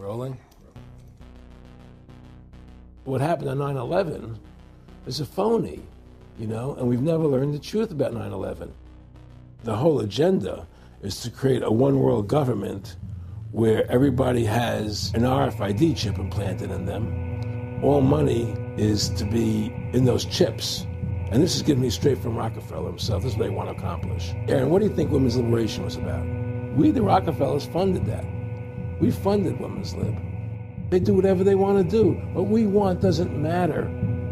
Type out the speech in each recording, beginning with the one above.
Rolling? What happened on 9/11 is a phony, and we've never learned the truth about 9/11. The whole agenda is to create a one-world government where everybody has an RFID chip implanted in them. All money is to be in those chips. And this is given me straight from Rockefeller himself. This is what they want to accomplish. Aaron, what do you think women's liberation was about? We, the Rockefellers, funded that. We funded women's lib. They do whatever they want to do. What we want doesn't matter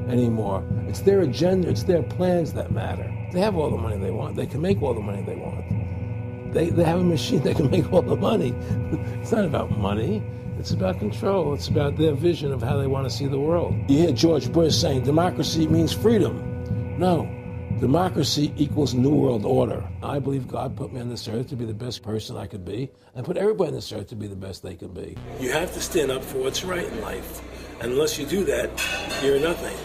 anymore. It's their agenda, it's their plans that matter. They have all the money they want. They can make all the money they want. They have a machine that can make all the money. It's not about money. It's about control. It's about their vision of how they want to see the world. You hear George Bush saying democracy means freedom. No, democracy equals New World Order. I believe God put me on this earth to be the best person I could be, and put everybody on this earth to be the best they can be. You have to stand up for what's right in life. And unless you do that, you're nothing.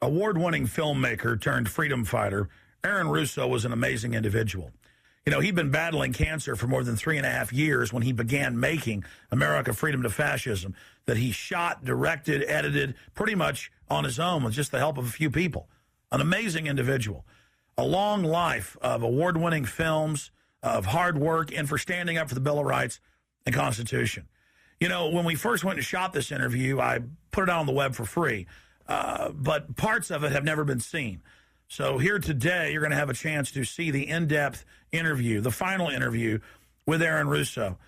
Award-winning filmmaker turned freedom fighter, Aaron Russo was an amazing individual. He'd been battling cancer for more than 3.5 years when he began making America Freedom to Fascism, that he shot, directed, edited, pretty much on his own with just the help of a few people. An amazing individual. A long life of award-winning films, of hard work, and for standing up for the Bill of Rights and Constitution. When we first went and shot this interview, I put it out on the web for free. But parts of it have never been seen. So here today, you're going to have a chance to see the in-depth interview, the final interview with Aaron Russo.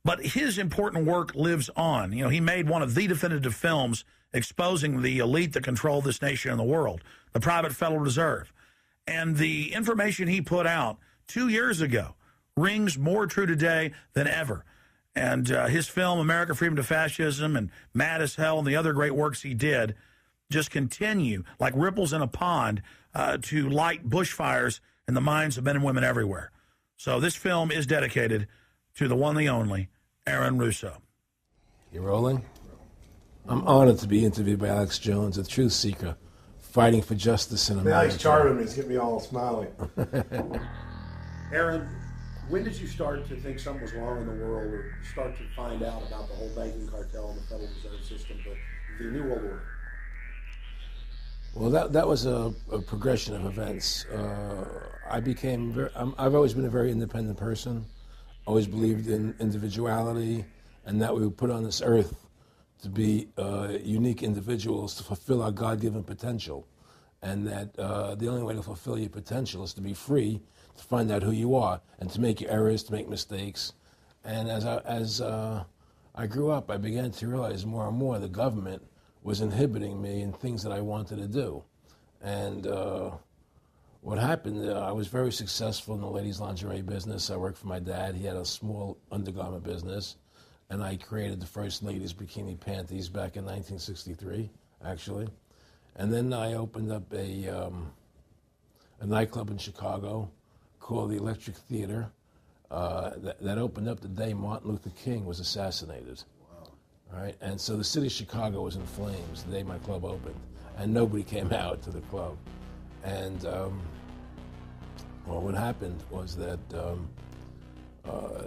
But his important work lives on. He made one of the definitive films exposing the elite that control this nation and the world, the private Federal Reserve. And the information he put out 2 years ago rings more true today than ever. And his film, America Freedom to Fascism, and Mad as Hell, and the other great works he did just continue like ripples in a pond to light bushfires in the minds of men and women everywhere. So this film is dedicated to the one, the only, Aaron Russo. You rolling? I'm honored to be interviewed by Alex Jones, a truth seeker, fighting for justice in America. Now he's charming me. He's getting me all smiley. Aaron, when did you start to think something was wrong in the world, or start to find out about the whole banking cartel and the Federal Reserve System, the New World Order? Well, that was a progression of events. I've always been a very independent person, always believed in individuality, and that we were put on this earth to be unique individuals to fulfill our God-given potential, and that the only way to fulfill your potential is to be free, to find out who you are, and to make your errors, to make mistakes. And as I grew up, I began to realize more and more the government was inhibiting me in things that I wanted to do. And what happened, I was very successful in the ladies' lingerie business. I worked for my dad. He had a small undergarment business, and I created the first ladies' bikini panties back in 1963, actually. And then I opened up a nightclub in Chicago called the Electric Theater that opened up the day Martin Luther King was assassinated. All right, and so the city of Chicago was in flames the day my club opened, and nobody came out to the club. And well, what happened was that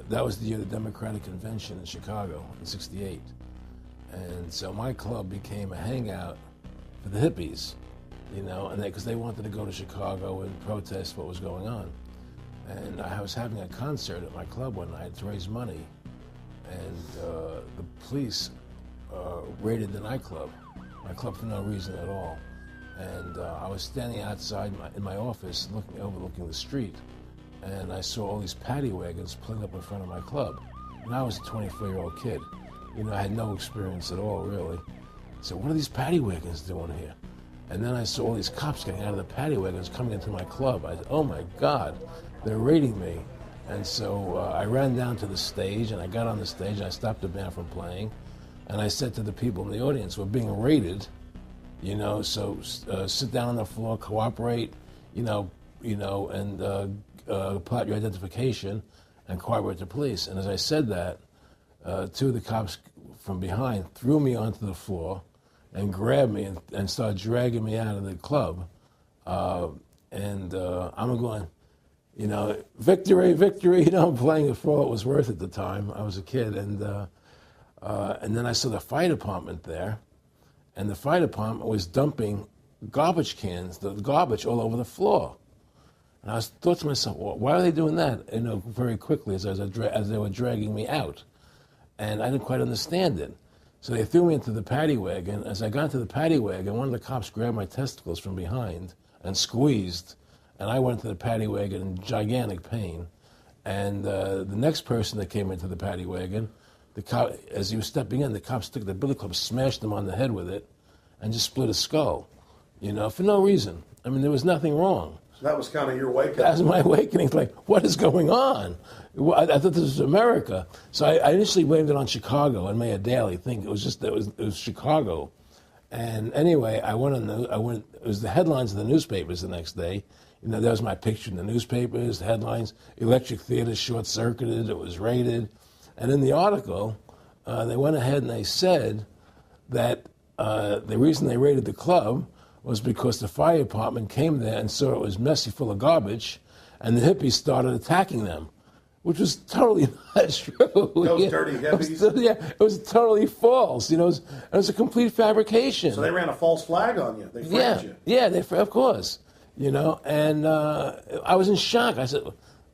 that was the year of the Democratic Convention in Chicago in '68, and so my club became a hangout for the hippies, and because they wanted to go to Chicago and protest what was going on. And I was having a concert at my club one night to raise money. And the police raided the nightclub, my club, for no reason at all. And I was standing outside in my office overlooking the street, and I saw all these paddy wagons pulling up in front of my club. And I was a 24-year-old kid. I had no experience at all, really. So what are these paddy wagons doing here? And then I saw all these cops getting out of the paddy wagons coming into my club. I said, oh my God, they're raiding me. And so I ran down to the stage, and I got on the stage, and I stopped the band from playing, and I said to the people in the audience, we're being raided, so sit down on the floor, cooperate, and pull out your identification and cooperate with the police. And as I said that, two of the cops from behind threw me onto the floor and grabbed me and started dragging me out of the club. I'm going, you know, victory, victory. You know, I'm playing it for all it was worth at the time. I was a kid. And then I saw the fire department there. And the fire department was dumping garbage cans, the garbage all over the floor. And I thought to myself, well, why are they doing that? You know, very quickly as they were dragging me out. And I didn't quite understand it. So they threw me into the paddy wagon. As I got into the paddy wagon, one of the cops grabbed my testicles from behind and squeezed. And I went into the paddy wagon in gigantic pain. And the next person that came into the paddy wagon, the cop, as he was stepping in, the cops took the billy club, smashed him on the head with it, and just split his skull, you know, for no reason. I mean, there was nothing wrong. So that was kind of your wake-up. That was my awakening. Like, what is going on? I thought this was America. So I initially blamed it on Chicago and made a daily thing. It was Chicago. And anyway, it was the headlines of the newspapers the next day. You know, there was my picture in the newspapers, the headlines, electric theater short-circuited, it was raided. And in the article, they went ahead and they said that the reason they raided the club was because the fire department came there and saw it was messy, full of garbage, and the hippies started attacking them, which was totally not true. Those dirty hippies? It was totally false. You know, it was a complete fabrication. So they ran a false flag on you. They framed you. Yeah, of course. You know, and I was in shock. I said,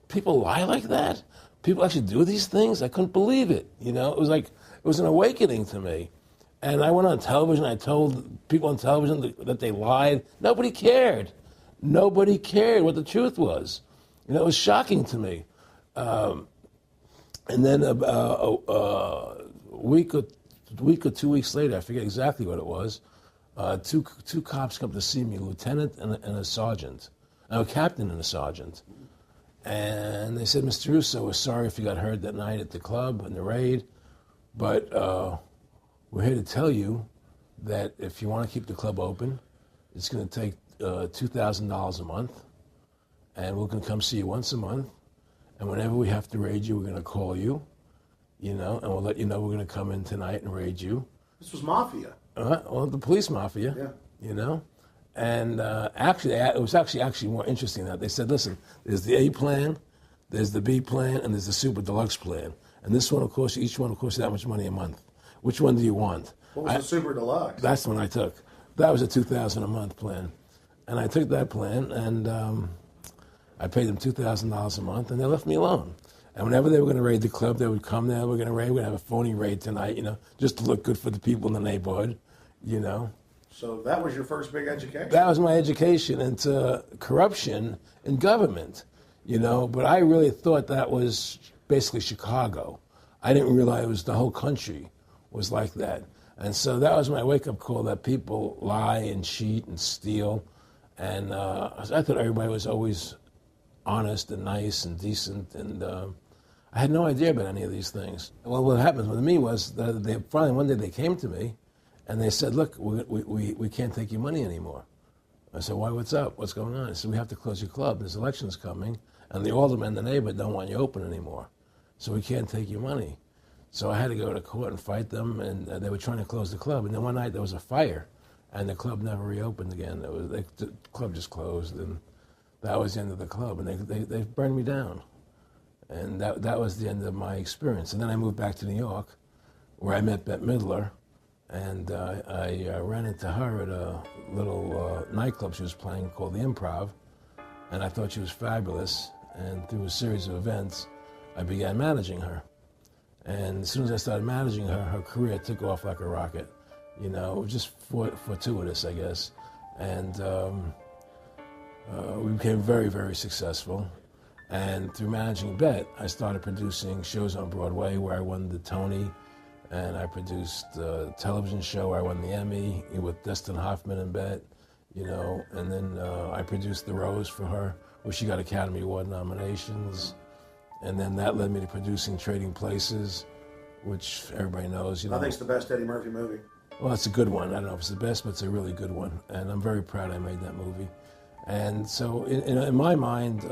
people lie like that? People actually do these things? I couldn't believe it. You know, it was an awakening to me. And I went on television. I told people on television that they lied. Nobody cared. Nobody cared what the truth was. You know, it was shocking to me. And then a week or 2 weeks later, I forget exactly what it was, two cops come to see me, a lieutenant and a sergeant, a captain and a sergeant. And they said, Mr. Russo, we're sorry if you got hurt that night at the club in the raid, but we're here to tell you that if you want to keep the club open, it's going to take $2,000 a month, and we're going to come see you once a month, and whenever we have to raid you, we're going to call you, you know, and we'll let you know we're going to come in tonight and raid you. This was mafia. Well, the police mafia, you know. And actually, it was actually more interesting than that. They said, listen, there's the A plan, there's the B plan, and there's the super deluxe plan. And this one, of course, each one, of course, that much money a month. Which one do you want? What was the super deluxe? That's the one I took. That was a $2,000 a month plan. And I took that plan, and I paid them $2,000 a month, and they left me alone. And whenever they were going to raid the club, they would come there, we're going to have a phony raid tonight, you know, just to look good for the people in the neighborhood, you know. So that was your first big education? That was my education into corruption in government, you know. But I really thought that was basically Chicago. I didn't realize it was the whole country was like that. And so that was my wake-up call, that people lie and cheat and steal. And I thought everybody was always honest and nice and decent. And I had no idea about any of these things. Well, what happened with me was that they finally one day they came to me and they said, look, we can't take your money anymore. I said, why, what's up? What's going on? They said, we have to close your club. There's elections coming, and the aldermen in the neighborhood don't want you open anymore. So we can't take your money. So I had to go to court and fight them, and they were trying to close the club. And then one night there was a fire, and the club never reopened again. The club just closed, and that was the end of the club. And they burned me down. And that was the end of my experience. And then I moved back to New York, where I met Bette Midler, and I ran into her at a little nightclub she was playing called The Improv, and I thought she was fabulous. And through a series of events, I began managing her. And as soon as I started managing her, her career took off like a rocket. You know, it was just fortuitous, I guess. And we became very, very successful. And through managing Bette, I started producing shows on Broadway where I won the Tony, and I produced a television show where I won the Emmy with Dustin Hoffman and Bette, you know. And then I produced The Rose for her, where she got Academy Award nominations. And then that led me to producing Trading Places, which everybody knows. You know, I think it's the best Eddie Murphy movie. Well, it's a good one. I don't know if it's the best, but it's a really good one. And I'm very proud I made that movie. And so in my mind,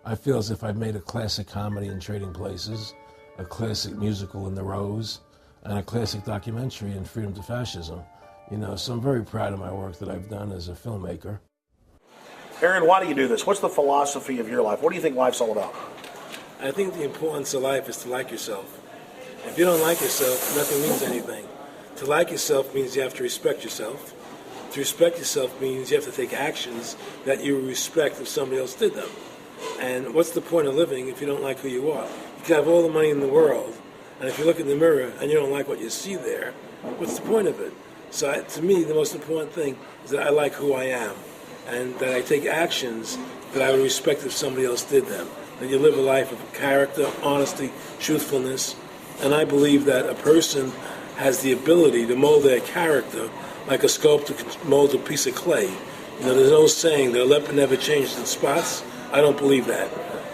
I feel as if I've made a classic comedy in Trading Places. a classic musical in The Rose, and a classic documentary in Freedom to Fascism. You know, so I'm very proud of my work that I've done as a filmmaker. Aaron, why do you do this? What's the philosophy of your life? What do you think life's all about? I think the importance of life is to like yourself. If you don't like yourself, nothing means anything. To like yourself means you have to respect yourself. To respect yourself means you have to take actions that you respect if somebody else did them. And what's the point of living if you don't like who you are? You can have all the money in the world, and if you look in the mirror and you don't like what you see there, what's the point of it? So to me, the most important thing is that I like who I am, and that I take actions that I would respect if somebody else did them. That you live a life of character, honesty, truthfulness, and I believe that a person has the ability to mold their character like a sculptor can mold a piece of clay. You know, there's no saying that a leopard never changes in spots. I don't believe that.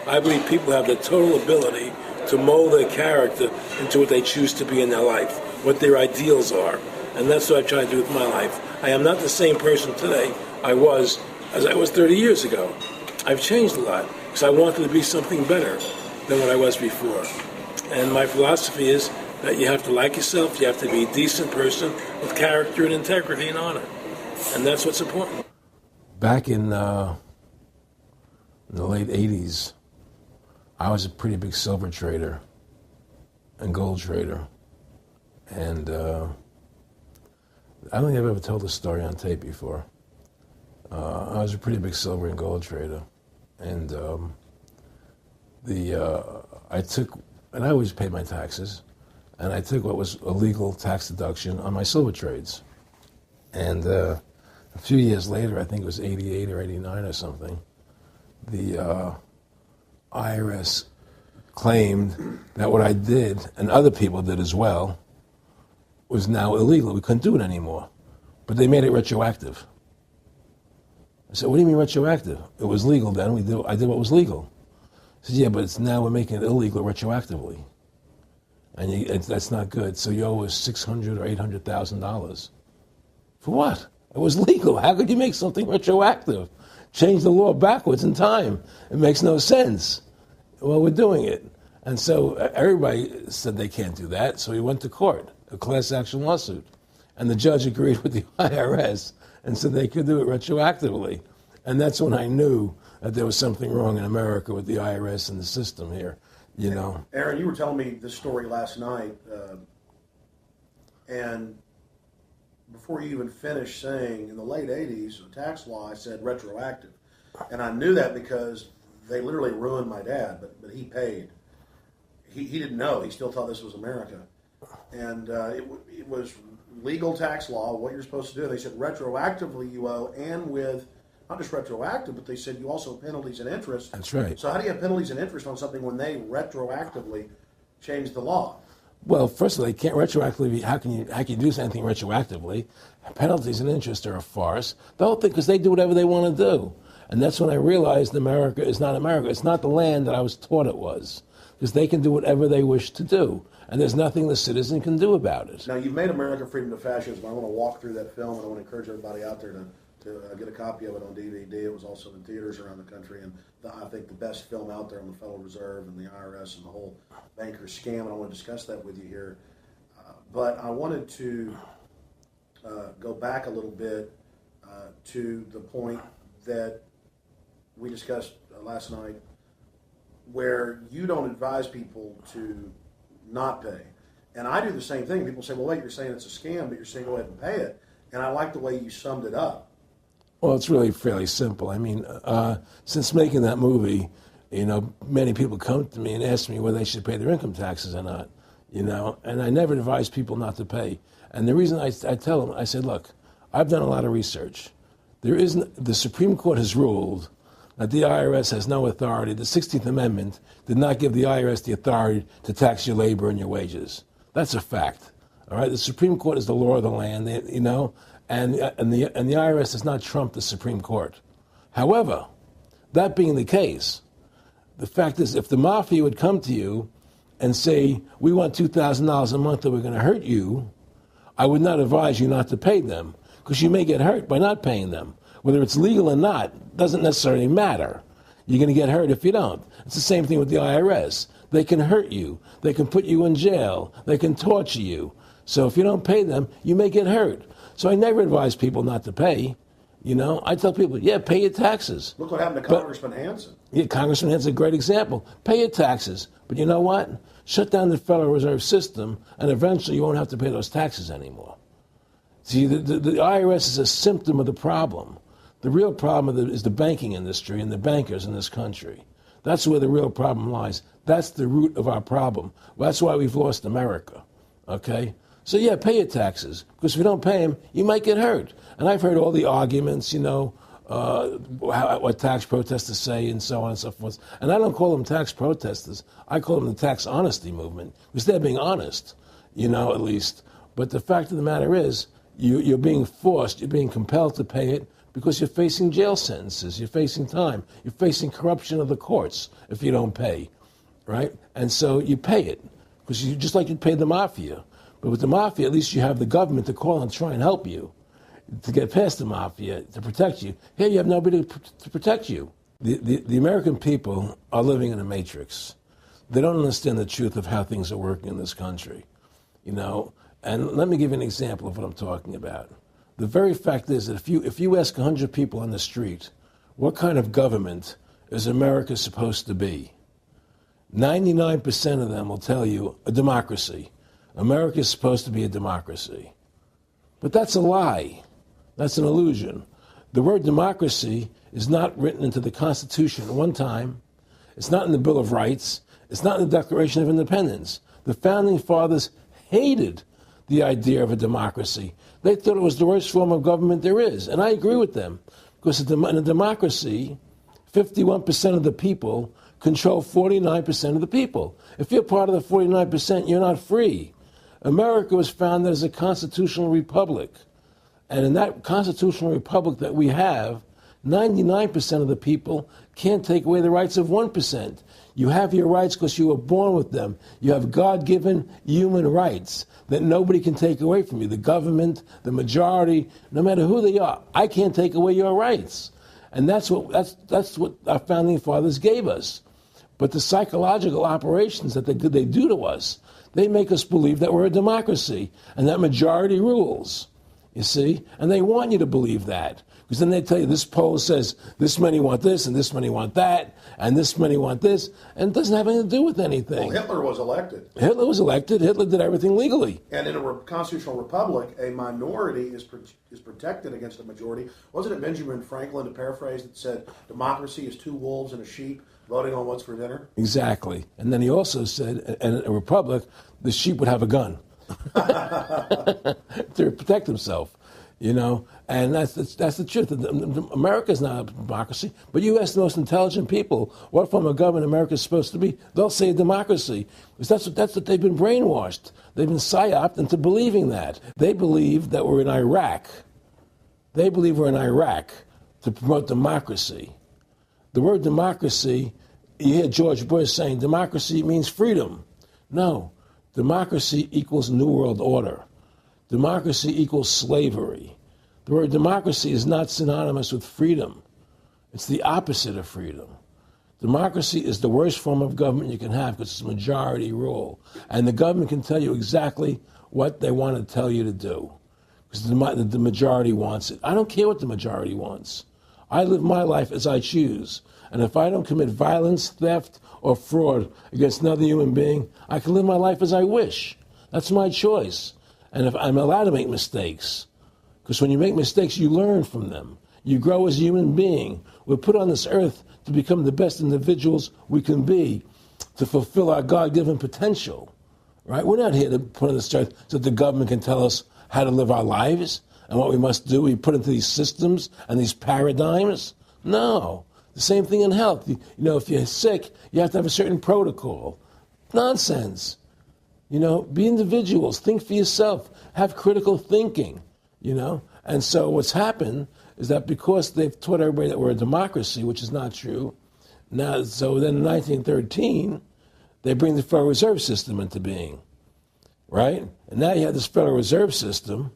I believe people have the total ability to mold their character into what they choose to be in their life, what their ideals are. And that's what I try to do with my life. I am not the same person today I was as I was 30 years ago. I've changed a lot because I wanted to be something better than what I was before. And my philosophy is that you have to like yourself, you have to be a decent person with character and integrity and honor. And that's what's important. Back in the late 80s, I was a pretty big silver trader and gold trader. And I don't think I've ever told this story on tape before. I was a pretty big silver and gold trader. And I always paid my taxes. And I took what was a legal tax deduction on my silver trades. And a few years later, I think it was 88 or 89 or something, the IRS claimed that what I did, and other people did as well, was now illegal. We couldn't do it anymore. But they made it retroactive. I said, what do you mean retroactive? It was legal then. I did what was legal. I said, yeah, but now we're making it illegal retroactively. And that's not good. So you owe us $600,000 or $800,000. For what? It was legal. How could you make something retroactive? Change the law backwards in time. It makes no sense. Well, we're doing it. And so everybody said they can't do that. So we went to court, a class action lawsuit. And the judge agreed with the IRS and said they could do it retroactively. And that's when I knew that there was something wrong in America with the IRS and the system here. You know, Aaron, you were telling me this story last night, and before you even finished saying, in the late 80s, the tax law, I said retroactive. And I knew that because they literally ruined my dad, but he paid. He didn't know. He still thought this was America. And it was legal tax law, what you're supposed to do. They said retroactively you owe, and with not just retroactive, but they said you also have penalties and interest. That's right. So how do you have penalties and interest on something when they retroactively change the law? Well, first of all, they can't retroactively. How can you do anything retroactively? Penalties and interest are a farce. The whole thing, because they do whatever they want to do. And that's when I realized America is not America. It's not the land that I was taught it was. Because they can do whatever they wish to do. And there's nothing the citizen can do about it. Now, you've made America Freedom to Fascism. I want to walk through that film, and I want to encourage everybody out there to get a copy of it on DVD. It was also in theaters around the country, and I think the best film out there on the Federal Reserve and the IRS and the whole banker scam, and I want to discuss that with you here. But I wanted to go back a little bit to the point that we discussed last night, where you don't advise people to not pay. And I do the same thing. People say, well, wait, you're saying it's a scam, but you're saying go ahead and pay it. And I like the way you summed it up. Well, it's really fairly simple. I mean, since making that movie, you know, many people come to me and ask me whether they should pay their income taxes or not, you know, and I never advise people not to pay. And the reason I tell them, I said, look, I've done a lot of research. The Supreme Court has ruled that the IRS has no authority. The 16th Amendment did not give the IRS the authority to tax your labor and your wages. That's a fact. All right, the Supreme Court is the law of the land, you know, and the IRS does not trump the Supreme Court. However, that being the case, the fact is, if the mafia would come to you and say, we want $2,000 a month or we're going to hurt you, I would not advise you not to pay them, because you may get hurt by not paying them. Whether it's legal or not doesn't necessarily matter. You're going to get hurt if you don't. It's the same thing with the IRS. They can hurt you. They can put you in jail. They can torture you. So if you don't pay them, you may get hurt. So I never advise people not to pay. You know, I tell people, yeah, pay your taxes. Look what happened to Congressman Hansen. Yeah, Congressman Hansen's a great example. Pay your taxes. But you know what? Shut down the Federal Reserve System, and eventually you won't have to pay those taxes anymore. See, the IRS is a symptom of the problem. The real problem is the banking industry and the bankers in this country. That's where the real problem lies. That's the root of our problem. That's why we've lost America, okay? So, yeah, pay your taxes, because if you don't pay them, you might get hurt. And I've heard all the arguments, you know, what tax protesters say and so on and so forth. And I don't call them tax protesters. I call them the tax honesty movement, because they're being honest, you know, at least. But the fact of the matter is, you're being forced, you're being compelled to pay it because you're facing jail sentences, you're facing time, you're facing corruption of the courts if you don't pay, right? And so you pay it, because you just like you'd pay the mafia. But with the mafia, at least you have the government to call and try and help you to get past the mafia, to protect you. Here you have nobody to protect you. The American people are living in a matrix. They don't understand the truth of how things are working in this country, you know. And let me give you an example of what I'm talking about. The very fact is that if you ask 100 people on the street, what kind of government is America supposed to be? 99% of them will tell you a democracy. America is supposed to be a democracy. But that's a lie. That's an illusion. The word democracy is not written into the Constitution at one time. It's not in the Bill of Rights. It's not in the Declaration of Independence. The Founding Fathers hated the idea of a democracy. They thought it was the worst form of government there is. And I agree with them. Because in a democracy, 51% of the people control 49% of the people. If you're part of the 49%, you're not free. America was founded as a constitutional republic. And in that constitutional republic that we have, 99% of the people can't take away the rights of 1%. You have your rights because you were born with them. You have God-given human rights that nobody can take away from you. The government, the majority, no matter who they are, I can't take away your rights. And that's what our founding fathers gave us. But the psychological operations that they do to us, they make us believe that we're a democracy and that majority rules, you see? And they want you to believe that. Because then they tell you this poll says this many want this and this many want that and this many want this, and it doesn't have anything to do with anything. Well, Hitler was elected. Hitler was elected. Hitler did everything legally. And in a constitutional republic, a minority is protected against a majority. Wasn't it Benjamin Franklin, to paraphrase, that said democracy is two wolves and a sheep voting on what's for dinner? Exactly. And then he also said, in a republic, the sheep would have a gun to protect himself, you know. And that's the truth. America's not a democracy, but you ask the most intelligent people what form of government America is supposed to be, they'll say a democracy. Because that's what they've been brainwashed. They've been psyoped into believing that. They believe that we're in Iraq. They believe we're in Iraq to promote democracy. The word democracy, you hear George Bush saying democracy means freedom. No, democracy equals New World Order. Democracy equals slavery. The word democracy is not synonymous with freedom. It's the opposite of freedom. Democracy is the worst form of government you can have because it's majority rule. And the government can tell you exactly what they want to tell you to do because the majority wants it. I don't care what the majority wants. I live my life as I choose. And if I don't commit violence, theft, or fraud against another human being, I can live my life as I wish. That's my choice. And if I'm allowed to make mistakes, because when you make mistakes, you learn from them. You grow as a human being. We're put on this earth to become the best individuals we can be, to fulfill our God-given potential, right? We're not here to put on this earth so that the government can tell us how to live our lives and what we must do. We put into these systems and these paradigms. No. The same thing in health. You know, if you're sick, you have to have a certain protocol. Nonsense. You know, be individuals. Think for yourself. Have critical thinking, you know. And so what's happened is that because they've taught everybody that we're a democracy, which is not true, now, so then in 1913, they bring the Federal Reserve System into being, right? And now you have this Federal Reserve System,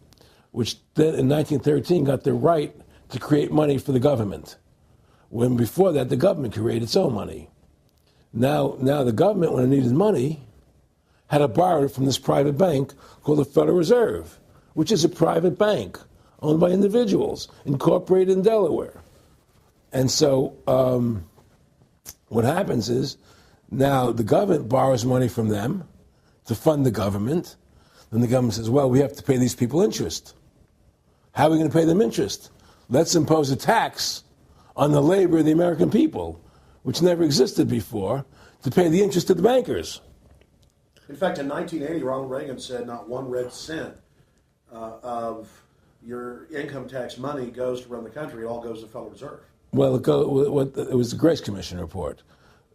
which then in 1913 got the right to create money for the government. When before that, the government created its own money. Now the government, when it needed money, had to borrow it from this private bank called the Federal Reserve, which is a private bank owned by individuals, incorporated in Delaware. And so what happens is now the government borrows money from them to fund the government. Then the government says, well, we have to pay these people interest. How are we going to pay them interest? Let's impose a tax on the labor of the American people, which never existed before, to pay the interest to the bankers. In fact, in 1980, Ronald Reagan said not 1 red cent of your income tax money goes to run the country. It all goes to the Federal Reserve. Well, it was the Grace Commission report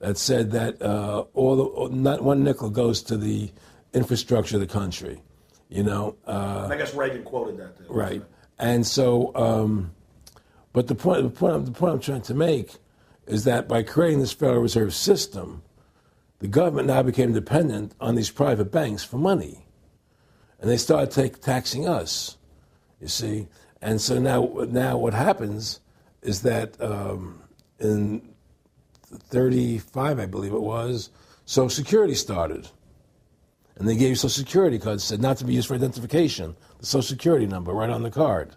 that said that not one nickel goes to the infrastructure of the country. And I guess Reagan quoted that. Too. Right. And so, but the point I'm trying to make is that by creating this Federal Reserve System, the government now became dependent on these private banks for money. And they started taxing us, you see. And so now what happens is that in 1935, I believe it was, Social Security started. And they gave you Social Security cards, said not to be used for identification, the Social Security number right on the card,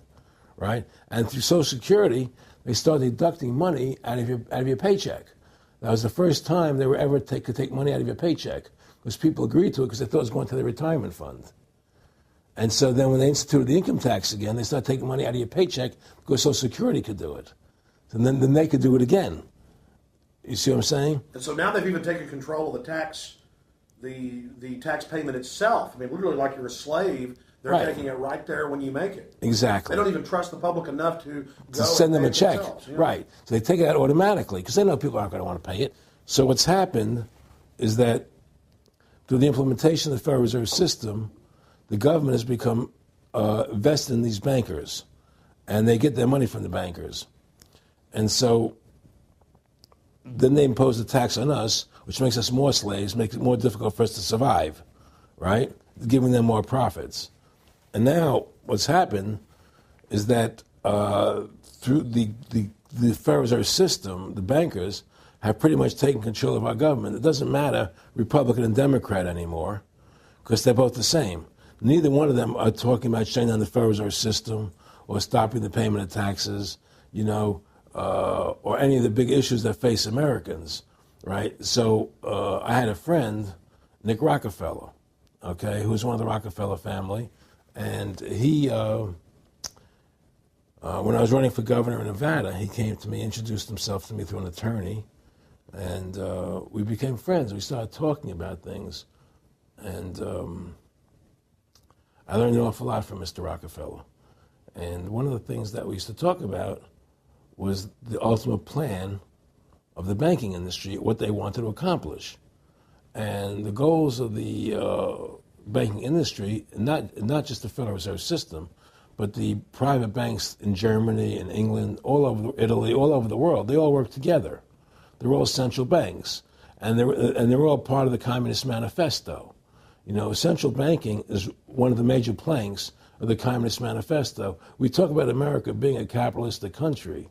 right? And through Social Security, they started deducting money out of your paycheck. That was the first time they were ever could take money out of your paycheck, because people agreed to it because they thought it was going to their retirement fund. And so then when they instituted the income tax again, they started taking money out of your paycheck because Social Security could do it. And then they could do it again. You see what I'm saying? And so now they've even taken control of the tax payment itself. I mean, literally like you're a slave. They're taking it right there when you make it. Exactly. They don't even trust the public enough to send them a check. Right. So they take it out automatically because they know people aren't going to want to pay it. So what's happened is that through the implementation of the Federal Reserve System, the government has become vested in these bankers, and they get their money from the bankers. And so then they impose a tax on us, which makes us more slaves, makes it more difficult for us to survive, right? Giving them more profits. And now what's happened is that through the Federal Reserve System, the bankers have pretty much taken control of our government. It doesn't matter Republican and Democrat anymore, because they're both the same. Neither one of them are talking about shutting down the Federal Reserve System or stopping the payment of taxes, or any of the big issues that face Americans, right? So I had a friend, Nick Rockefeller, okay, who was one of the Rockefeller family, and he, when I was running for governor in Nevada, he came to me, introduced himself to me through an attorney, and we became friends. We started talking about things, and I learned an awful lot from Mr. Rockefeller. And one of the things that we used to talk about was the ultimate plan of the banking industry, what they wanted to accomplish. And the goals of the banking industry, not just the Federal Reserve System, but the private banks in Germany and England, all over Italy, all over the world, they all work together. They're all central banks, and they're all part of the Communist Manifesto. Central banking is one of the major planks of the Communist Manifesto. We talk about America being a capitalistic country,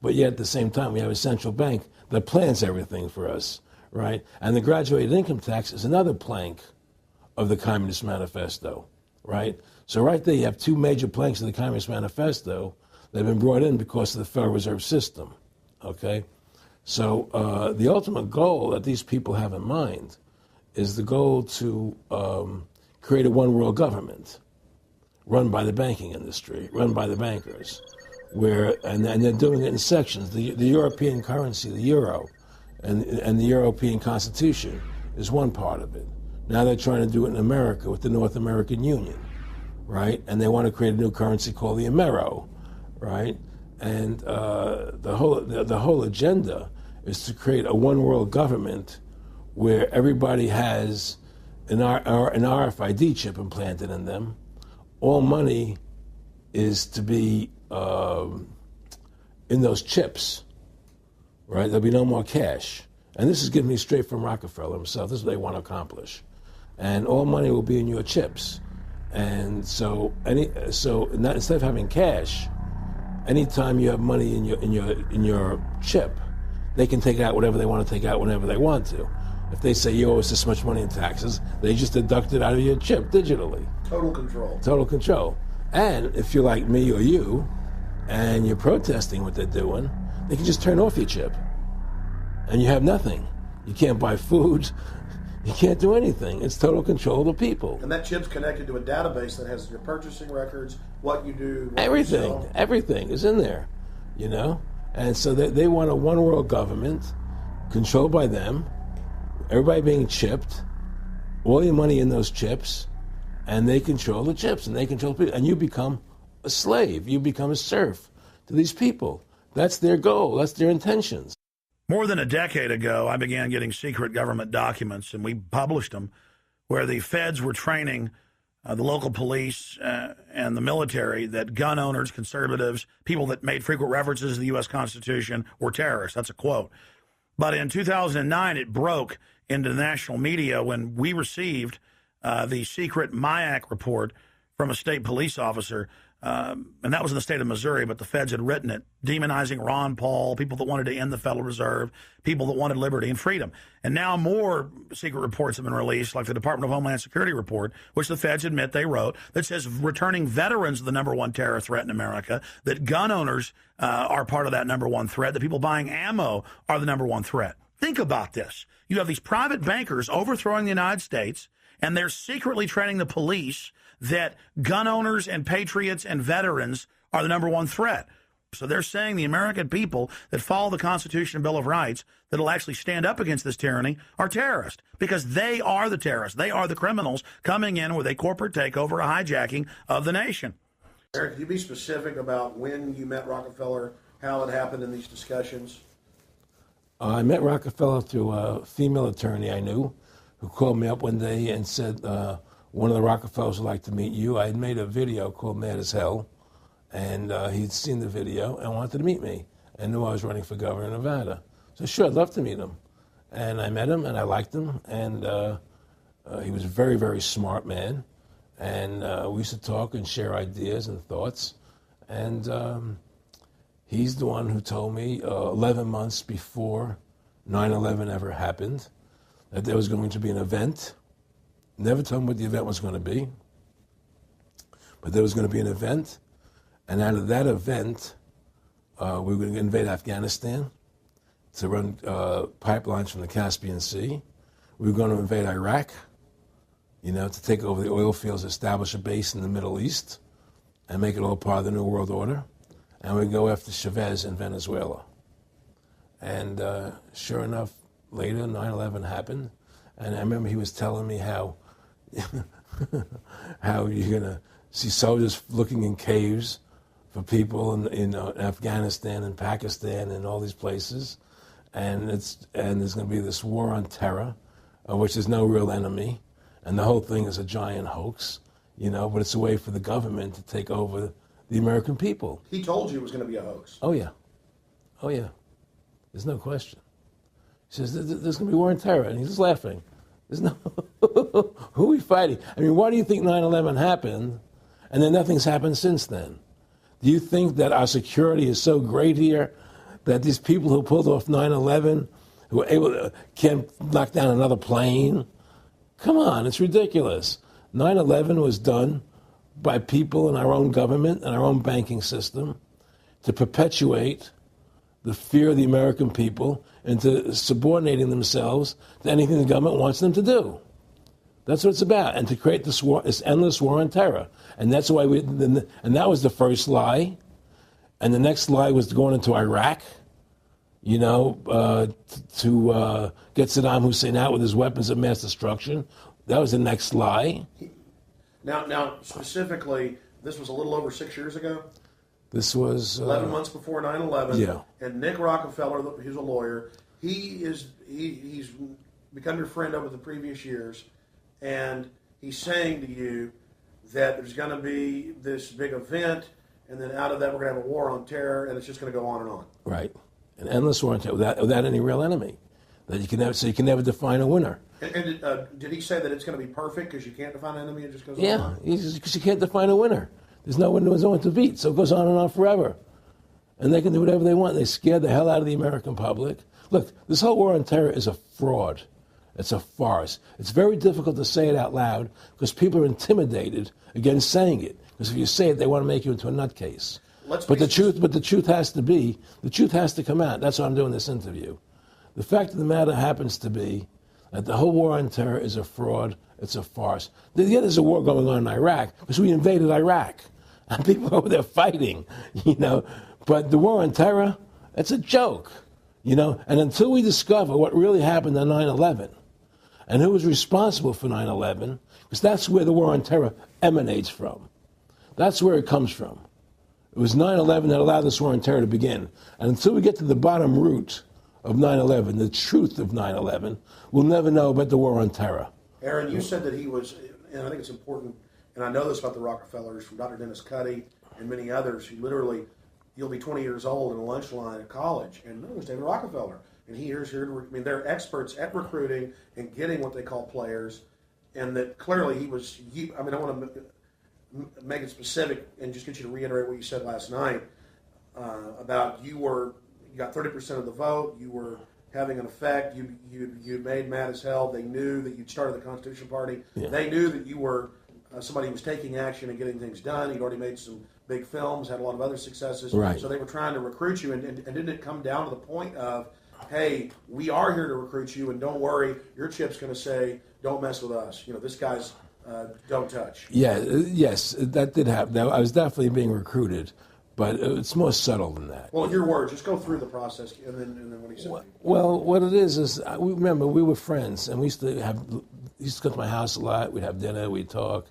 but yet at the same time we have a central bank that plans everything for us, right? And the graduated income tax is another plank of the Communist Manifesto, right? So right there you have two major planks of the Communist Manifesto that have been brought in because of the Federal Reserve System, okay? So the ultimate goal that these people have in mind is the goal to create a one-world government run by the banking industry, run by the bankers, and they're doing it in sections. The European currency, the euro, and the European Constitution is one part of it. Now they're trying to do it in America with the North American Union, right? And they want to create a new currency called the Amero, right? And the whole agenda is to create a one-world government where everybody has an RFID chip implanted in them. All money is to be in those chips, right? There'll be no more cash. And this is given me straight from Rockefeller himself. This is what they want to accomplish. And all money will be in your chips. And so instead of having cash, anytime you have money in your chip, they can take out whatever they want to take out whenever they want to. If they say you owe us this much money in taxes, they just deduct it out of your chip digitally. Total control. Total control. And if you're like me or you, and you're protesting what they're doing, they can just turn off your chip. And you have nothing. You can't buy food. You can't do anything. It's total control of the people. And that chip's connected to a database that has your purchasing records, what you do, what everything. you sell. Everything is in there, you know? And so they want a one world government controlled by them, everybody being chipped, all your money in those chips, and they control the chips, and they control people. And you become a slave. You become a serf to these people. That's their goal. That's their intentions. More than a decade ago, I began getting secret government documents, and we published them, where the feds were training the local police and the military that gun owners, conservatives, people that made frequent references to the U.S. Constitution were terrorists. That's a quote. But in 2009, it broke into the national media when we received the secret MIAC report from a state police officer, and that was in the state of Missouri, but the feds had written it, demonizing Ron Paul, people that wanted to end the Federal Reserve, people that wanted liberty and freedom. And now more secret reports have been released, like the Department of Homeland Security report, which the feds admit they wrote, that says returning veterans are the number one terror threat in America, that gun owners are part of that number one threat, that people buying ammo are the number one threat. Think about this. You have these private bankers overthrowing the United States, and they're secretly training the police that gun owners and patriots and veterans are the number one threat. So they're saying the American people that follow the Constitution and Bill of Rights that'll actually stand up against this tyranny are terrorists, because they are the terrorists. They are the criminals coming in with a corporate takeover, a hijacking of the nation. Eric, can you be specific about when you met Rockefeller, how it happened in these discussions? I met Rockefeller through a female attorney I knew who called me up one day and said, one of the Rockefellers would like to meet you. I had made a video called Mad as Hell, and he'd seen the video and wanted to meet me and knew I was running for governor of Nevada. So sure, I'd love to meet him. And I met him, and I liked him, and he was a very, very smart man. And we used to talk and share ideas and thoughts. And he's the one who told me 11 months before 9/11 ever happened that there was going to be an event. Never told him what the event was going to be, but there was going to be an event, and out of that event, we were going to invade Afghanistan to run pipelines from the Caspian Sea. We were going to invade Iraq, you know, to take over the oil fields, establish a base in the Middle East, and make it all part of the New World Order. And we'd go after Chavez in Venezuela. And sure enough, later, 9/11 happened, and I remember he was telling me how how you're going to see soldiers looking in caves for people in Afghanistan and Pakistan and all these places. And there's going to be this war on terror, which is no real enemy. And the whole thing is a giant hoax, you know, but it's a way for the government to take over the American people. He told you it was going to be a hoax. Oh, yeah. Oh, yeah. There's no question. He says, there's going to be war on terror. And he's just laughing. There's no, who are we fighting? I mean, why do you think 9/11 happened and then nothing's happened since then? Do you think that our security is so great here that these people who pulled off 9/11, who were able to, can't knock down another plane? Come on, it's ridiculous. 9/11 was done by people in our own government and our own banking system to perpetuate the fear of the American people into subordinating themselves to anything the government wants them to do. That's what it's about, and to create this war, this endless war on terror. And that's why and that was the first lie. And the next lie was going into Iraq, you know, to get Saddam Hussein out with his weapons of mass destruction. That was the next lie. Now, specifically, this was a little over 6 years ago? This was 11 months before 9/11. Yeah. And Nick Rockefeller, who's a lawyer, he's become your friend over the previous years, and he's saying to you that there's going to be this big event, and then out of that we're going to have a war on terror, and it's just going to go on and on. Right, an endless war on terror without any real enemy. That you can never define a winner. And did he say that it's going to be perfect because you can't define an enemy? It just goes on Yeah, and on? because you can't define a winner. There's no one to beat, so it goes on and on forever. and they can do whatever they want. They scare the hell out of the American public. Look, this whole war on terror is a fraud. It's a farce. It's very difficult to say it out loud because people are intimidated against saying it. Because if you say it, they want to make you into a nutcase. But the truth has to come out. That's why I'm doing this interview. The fact of the matter happens to be that the whole war on terror is a fraud. It's a farce. Yeah, there's a war going on in Iraq because we invaded Iraq. And people over there fighting, you know. But the war on terror, it's a joke, you know. And until we discover what really happened on 9/11 and who was responsible for 9/11, because that's where the war on terror emanates from. That's where it comes from. It was 9/11 that allowed this war on terror to begin. And until we get to the bottom root of 9/11, the truth of 9/11, we'll never know about the war on terror. Aaron, you said that he was, and I think it's important, and I know this about the Rockefellers from Dr. Dennis Cuddy and many others who literally, you'll be 20 years old in a lunch line at college, and no, there's David Rockefeller. And here's here. I mean, they're experts at recruiting and getting what they call players, and that clearly he was. I mean, I want to make it specific and just get you to reiterate what you said last night about you got 30% of the vote. You were having an effect. You made mad as hell. They knew that you'd started the Constitution Party. Yeah. They knew that you were somebody who was taking action and getting things done. You'd already made some big films, had a lot of other successes. Right. So they were trying to recruit you, and didn't it come down to the point of, hey, we are here to recruit you, and don't worry, your chip's going to say, don't mess with us. You know, this guy's don't touch. Yeah, yes, that did happen. I was definitely being recruited, but it's more subtle than that. Well, in your words, just go through the process, and then what he said. Well, what it is remember we were friends, and we used to go to my house a lot. We'd have dinner, we'd talk,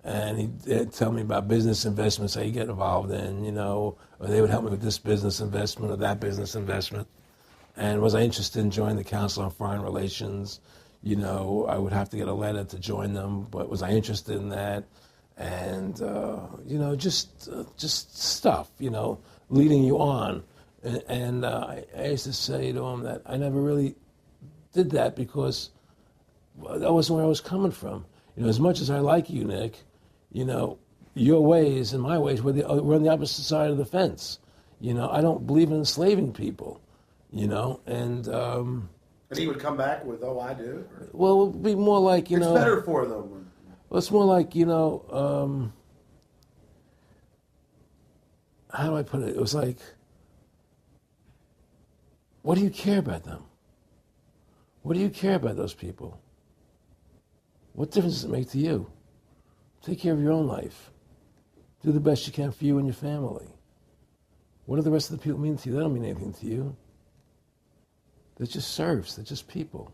and he'd tell me about business investments that he'd get involved in, you know, or they would help me with this business investment or that business investment. And was I interested in joining the Council on Foreign Relations? You know, I would have to get a letter to join them, but was I interested in that? And, you know, just stuff, you know, leading you on. And I used to say to him that I never really did that because that wasn't where I was coming from. You know, as much as I like you, Nick, you know, your ways and my ways, we're on the opposite side of the fence. You know, I don't believe in enslaving people, you know, and he would come back with, oh, I do? Or? Well, it would be more like, you know... It's better for them. Well, it's more like, you know, how do I put it? It was like, what do you care about them? What do you care about those people? What difference does it make to you? Take care of your own life. Do the best you can for you and your family. What do the rest of the people mean to you? They don't mean anything to you. They're just serfs. They're just people.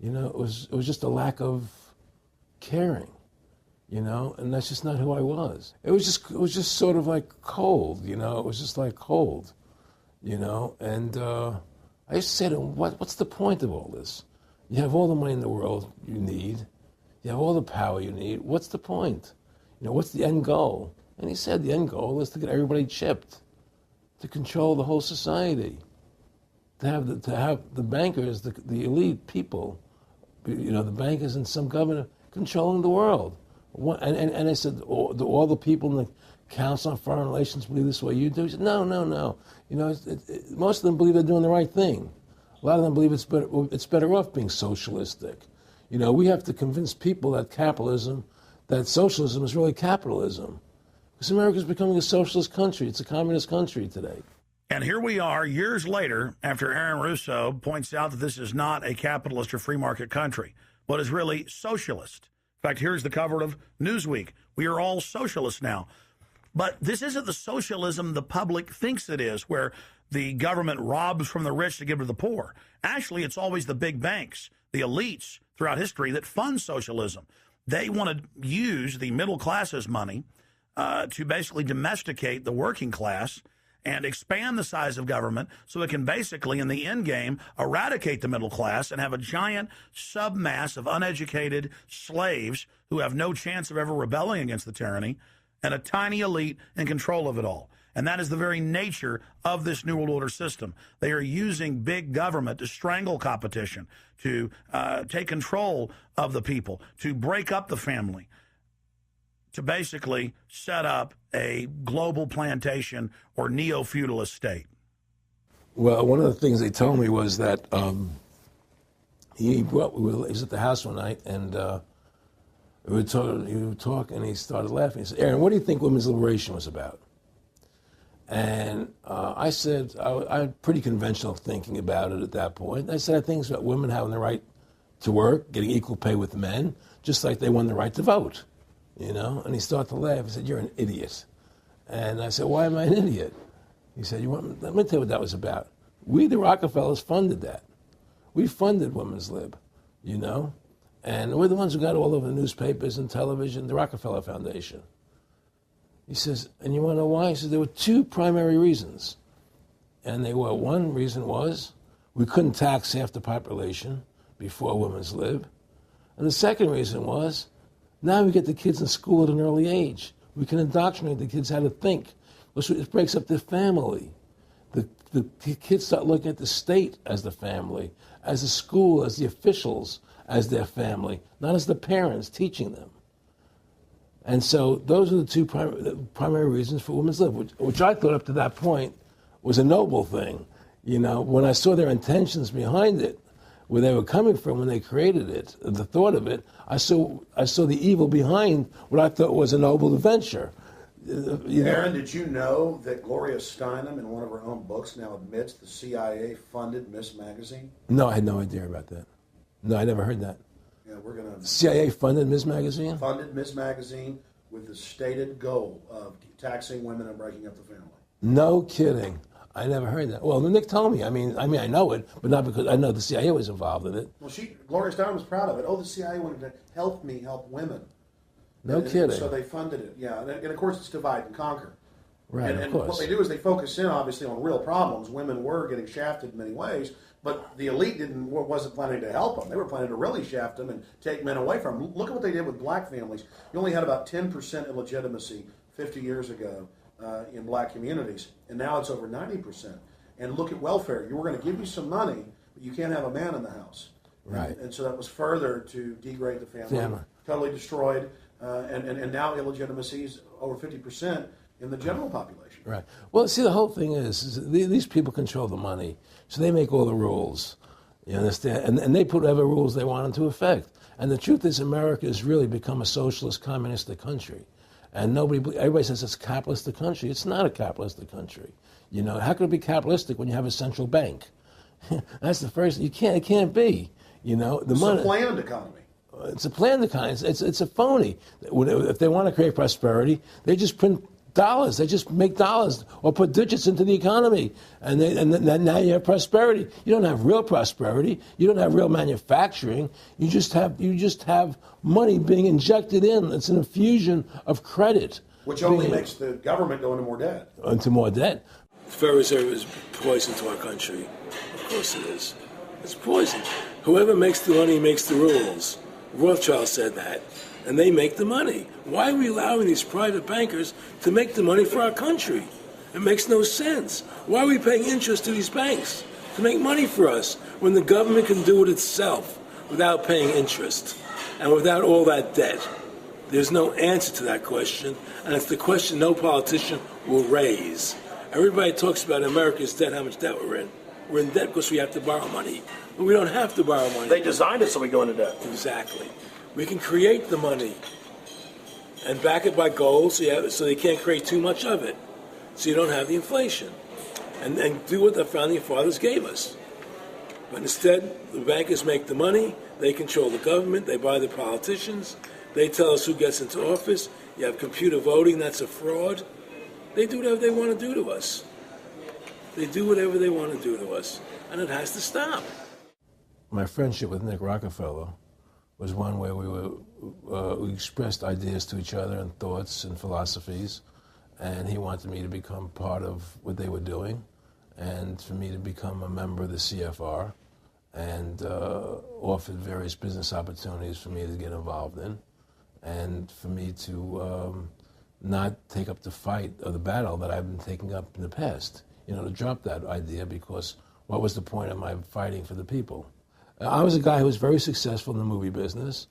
You know, it was just a lack of caring, you know, and that's just not who I was. It was just sort of like cold, you know. It was just like cold, you know. And I used to say to him, what's the point of all this? You have all the money in the world you need. You have all the power you need. What's the point? You know, what's the end goal? And he said the end goal is to get everybody chipped, to control the whole society. To have the bankers, the elite people, you know, the bankers and some governor controlling the world. And I said, do all the people in the Council on Foreign Relations believe this way you do? He said, no. You know, most of them believe they're doing the right thing. A lot of them believe it's better off being socialistic. You know, we have to convince people that socialism is really capitalism. Because America's becoming a socialist country. It's a communist country today. And here we are years later after Aaron Russo points out that this is not a capitalist or free market country, but is really socialist. In fact, here's the cover of Newsweek. We are all socialists now. But this isn't the socialism the public thinks it is, where the government robs from the rich to give to the poor. Actually, it's always the big banks, the elites throughout history that fund socialism. They want to use the middle class's money to basically domesticate the working class and expand the size of government so it can basically, in the end game, eradicate the middle class and have a giant submass of uneducated slaves who have no chance of ever rebelling against the tyranny, and a tiny elite in control of it all. And that is the very nature of this New World Order system. They are using big government to strangle competition, to take control of the people, to break up the family, to basically set up a global plantation or neo-feudalist state? Well, one of the things they told me was that he was at the house one night, and we were talking, and he started laughing. He said, "Aaron, what do you think women's liberation was about?" And I said, I had pretty conventional thinking about it at that point. I said, I think it's about women having the right to work, getting equal pay with men, just like they won the right to vote, you know? And he started to laugh. He said, "You're an idiot." And I said, "Why am I an idiot?" He said, let me tell you what that was about. We, the Rockefellers, funded that. We funded women's lib, you know? And we're the ones who got all over the newspapers and television, the Rockefeller Foundation. He says, and you want to know why? He says, there were two primary reasons. And they were, one reason was we couldn't tax half the population before women's lib. And the second reason was, now we get the kids in school at an early age. We can indoctrinate the kids how to think. It breaks up the family. The kids start looking at the state as the family, as the school, as the officials, as their family, not as the parents teaching them. And so those are the two primary reasons for women's lib, which I thought up to that point was a noble thing. You know, when I saw their intentions behind it, where they were coming from when they created it, the thought of it, I saw the evil behind what I thought was a noble venture. Aaron, did you know that Gloria Steinem, in one of her own books, now admits the CIA funded Miss Magazine? No, I had no idea about that. No, I never heard that. Yeah, we're going to... CIA funded Miss Magazine? Funded Miss Magazine with the stated goal of taxing women and breaking up the family. No kidding. I never heard that. Well, Nick told me. I mean, I know it, but not because I know the CIA was involved in it. Well, Gloria Steinem was proud of it. Oh, the CIA wanted to help women. No kidding. So they funded it, yeah. And of course, it's divide and conquer. Right, and of course. What they do is they focus in, obviously, on real problems. Women were getting shafted in many ways, but the elite wasn't planning to help them. They were planning to really shaft them and take men away from them. Look at what they did with black families. You only had about 10% illegitimacy 50 years ago in black communities, and now it's over 90%. And look at welfare. You were going to give you some money, but you can't have a man in the house. Right. And so that was further to degrade the family. Totally destroyed. And now illegitimacy is over 50% in the general population. Right. Well, see, the whole thing is these people control the money, so they make all the rules. You understand? And they put whatever rules they want into effect. And the truth is, America has really become a socialist, communistic country. And everybody says it's a capitalistic country. It's not a capitalistic country. You know, how could it be capitalistic when you have a central bank? That's the first. It can't be. You know, it's a planned economy. It's a planned economy. It's a phony. If they want to create prosperity, they just print dollars. They just make dollars or put digits into the economy, and then now you have prosperity. You don't have real prosperity. You don't have real manufacturing. You just have money being injected in. It's an infusion of credit, which only makes the government go into more debt. Into more debt. The Federal Reserve is poison to our country. Of course it is. It's poison. Whoever makes the money makes the rules. Rothschild said that, and they make the money. Why are we allowing these private bankers to make the money for our country? It makes no sense. Why are we paying interest to these banks to make money for us when the government can do it itself without paying interest and without all that debt? There's no answer to that question, and it's the question no politician will raise. Everybody talks about America's debt, how much debt we're in. We're in debt because we have to borrow money. But we don't have to borrow money. They designed it so we go into debt. Exactly. We can create the money and back it by gold so they can't create too much of it. So you don't have the inflation. And do what the founding fathers gave us. But instead, the bankers make the money, they control the government, they buy the politicians, they tell us who gets into office. You have computer voting, that's a fraud. They do whatever they want to do to us. They do whatever they want to do to us. And it has to stop. My friendship with Nick Rockefeller was one where we expressed ideas to each other and thoughts and philosophies, and he wanted me to become part of what they were doing, and for me to become a member of the CFR, and offered various business opportunities for me to get involved in, and for me to not take up the fight or the battle that I've been taking up in the past, to drop that idea, because what was the point of my fighting for the people? I was a guy who was very successful in the movie business,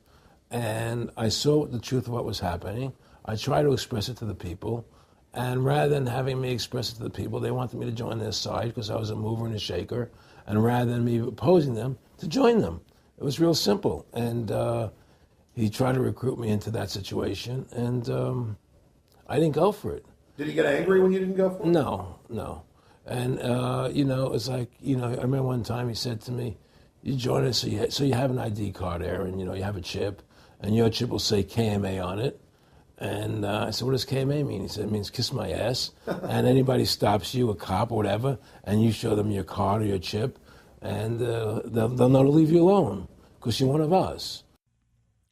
and I saw the truth of what was happening. I try to express it to the people. And rather than having me express it to the people, they wanted me to join their side because I was a mover and a shaker. And rather than me opposing them, to join them. It was real simple. And he tried to recruit me into that situation. And I didn't go for it. Did he get angry when you didn't go for it? No. And, it's like, I remember one time he said to me, you join us, so you have an ID card, Aaron, you have a chip, and your chip will say KMA on it. And I said, what does KMA mean? He said, it means kiss my ass. And anybody stops you, a cop or whatever, and you show them your card or your chip, and they'll know to leave you alone because you're one of us.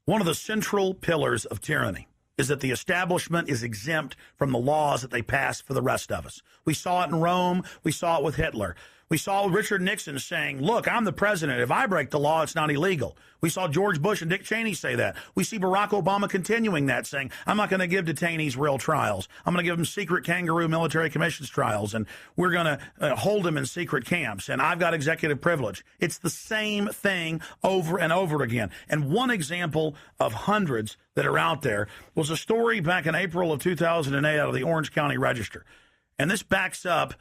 One of the central pillars of tyranny is that the establishment is exempt from the laws that they pass for the rest of us. We saw it in Rome. We saw it with Hitler. We saw Richard Nixon saying, look, I'm the president. If I break the law, it's not illegal. We saw George Bush and Dick Cheney say that. We see Barack Obama continuing that, saying, I'm not going to give detainees real trials. I'm going to give them secret kangaroo military commissions trials, and we're going to hold them in secret camps, and I've got executive privilege. It's the same thing over and over again. And one example of hundreds that are out there was a story back in April of 2008 out of the Orange County Register. And this backs up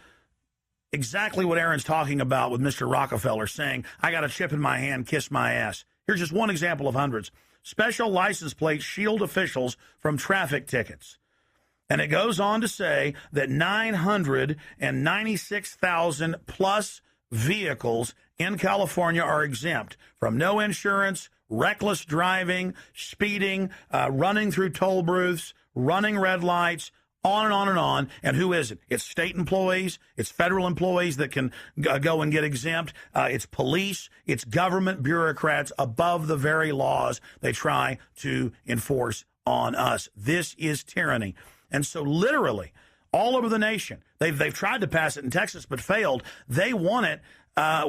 exactly what Aaron's talking about with Mr. Rockefeller saying, I got a chip in my hand, kiss my ass. Here's just one example of hundreds. Special license plates shield officials from traffic tickets. And it goes on to say that 996,000 plus vehicles in California are exempt from no insurance, reckless driving, speeding, running through toll booths, running red lights, on and on and on. And who is it? It's state employees. It's federal employees that can go and get exempt. It's police. It's government bureaucrats above the very laws they try to enforce on us. This is tyranny. And so literally all over the nation, they've tried to pass it in Texas but failed. They want it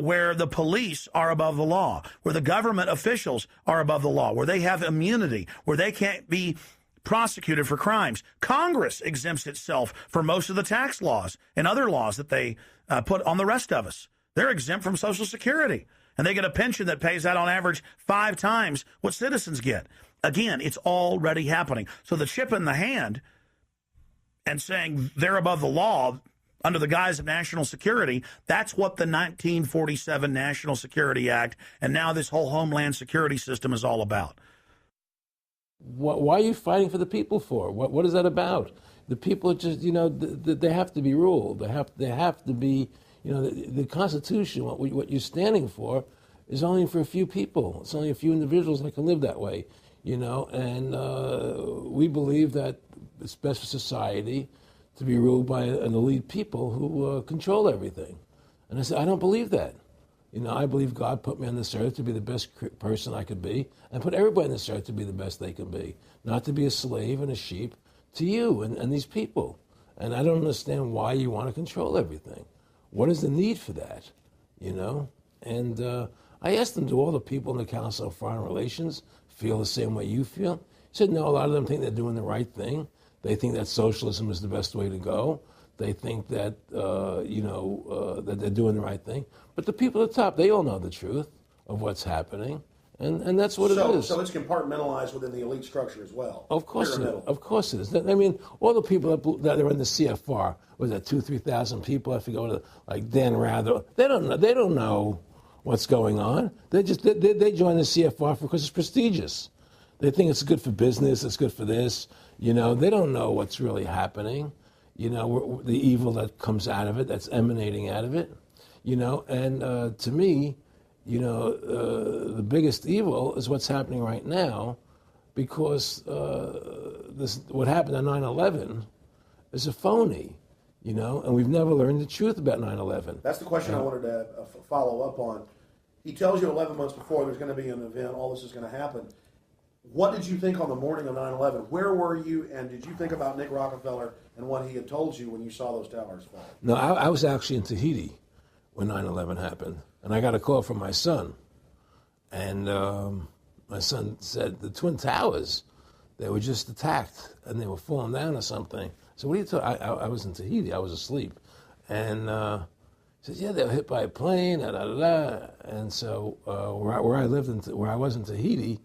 where the police are above the law, where the government officials are above the law, where they have immunity, where they can't be prosecuted for crimes. Congress exempts itself from most of the tax laws and other laws that they put on the rest of us. They're exempt from Social Security, and they get a pension that pays out on average 5 times what citizens get. Again, it's already happening. So the chip in the hand and saying they're above the law under the guise of national security, that's what the 1947 National Security Act and now this whole Homeland Security system is all about. Why are you fighting for the people for? What is that about? The people just, they have to be ruled. They have to be, the Constitution, what you're standing for is only for a few people. It's only a few individuals that can live that way, and we believe that it's best for society to be ruled by an elite people who control everything. And I said, I don't believe that. I believe God put me on this earth to be the best person I could be and put everybody on this earth to be the best they can be, not to be a slave and a sheep to you and these people. And I don't understand why you want to control everything. What is the need for that, And I asked them, do all the people in the Council of Foreign Relations feel the same way you feel? He said, no, a lot of them think they're doing the right thing. They think that socialism is the best way to go. They think that, that they're doing the right thing. But the people at the top, they all know the truth of what's happening. And that's what it is. So it's compartmentalized within the elite structure as well. Of course it is. Of course it is. I mean, all the people that are in the CFR, was that 2,000-3,000 people? I forget, like Dan Rather. They don't know what's going on. They join the CFR because it's prestigious. They think it's good for business. It's good for this. They don't know what's really happening. The evil that comes out of it, that's emanating out of it. And to me, the biggest evil is what's happening right now, because what happened on 9/11 is a phony, and we've never learned the truth about 9/11. That's the question I wanted to follow up on. He tells you 11 months before there's going to be an event, all this is going to happen. What did you think on the morning of 9/11? Where were you, and did you think about Nick Rockefeller and what he had told you when you saw those towers fall? No, I was actually in Tahiti when 9/11 happened, and I got a call from my son. And my son said, the Twin Towers, they were just attacked, and they were falling down or something. So what are you talking? I was in Tahiti. I was asleep. And he said, yeah, they were hit by a plane, da-da-da-da. And so where I lived, where I was in Tahiti,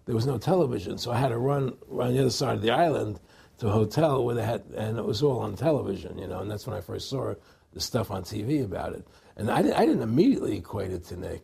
there was no television, so I had to run the other side of the island to a hotel where they had, and it was all on television, and that's when I first saw the stuff on TV about it. And I didn't immediately equate it to Nick,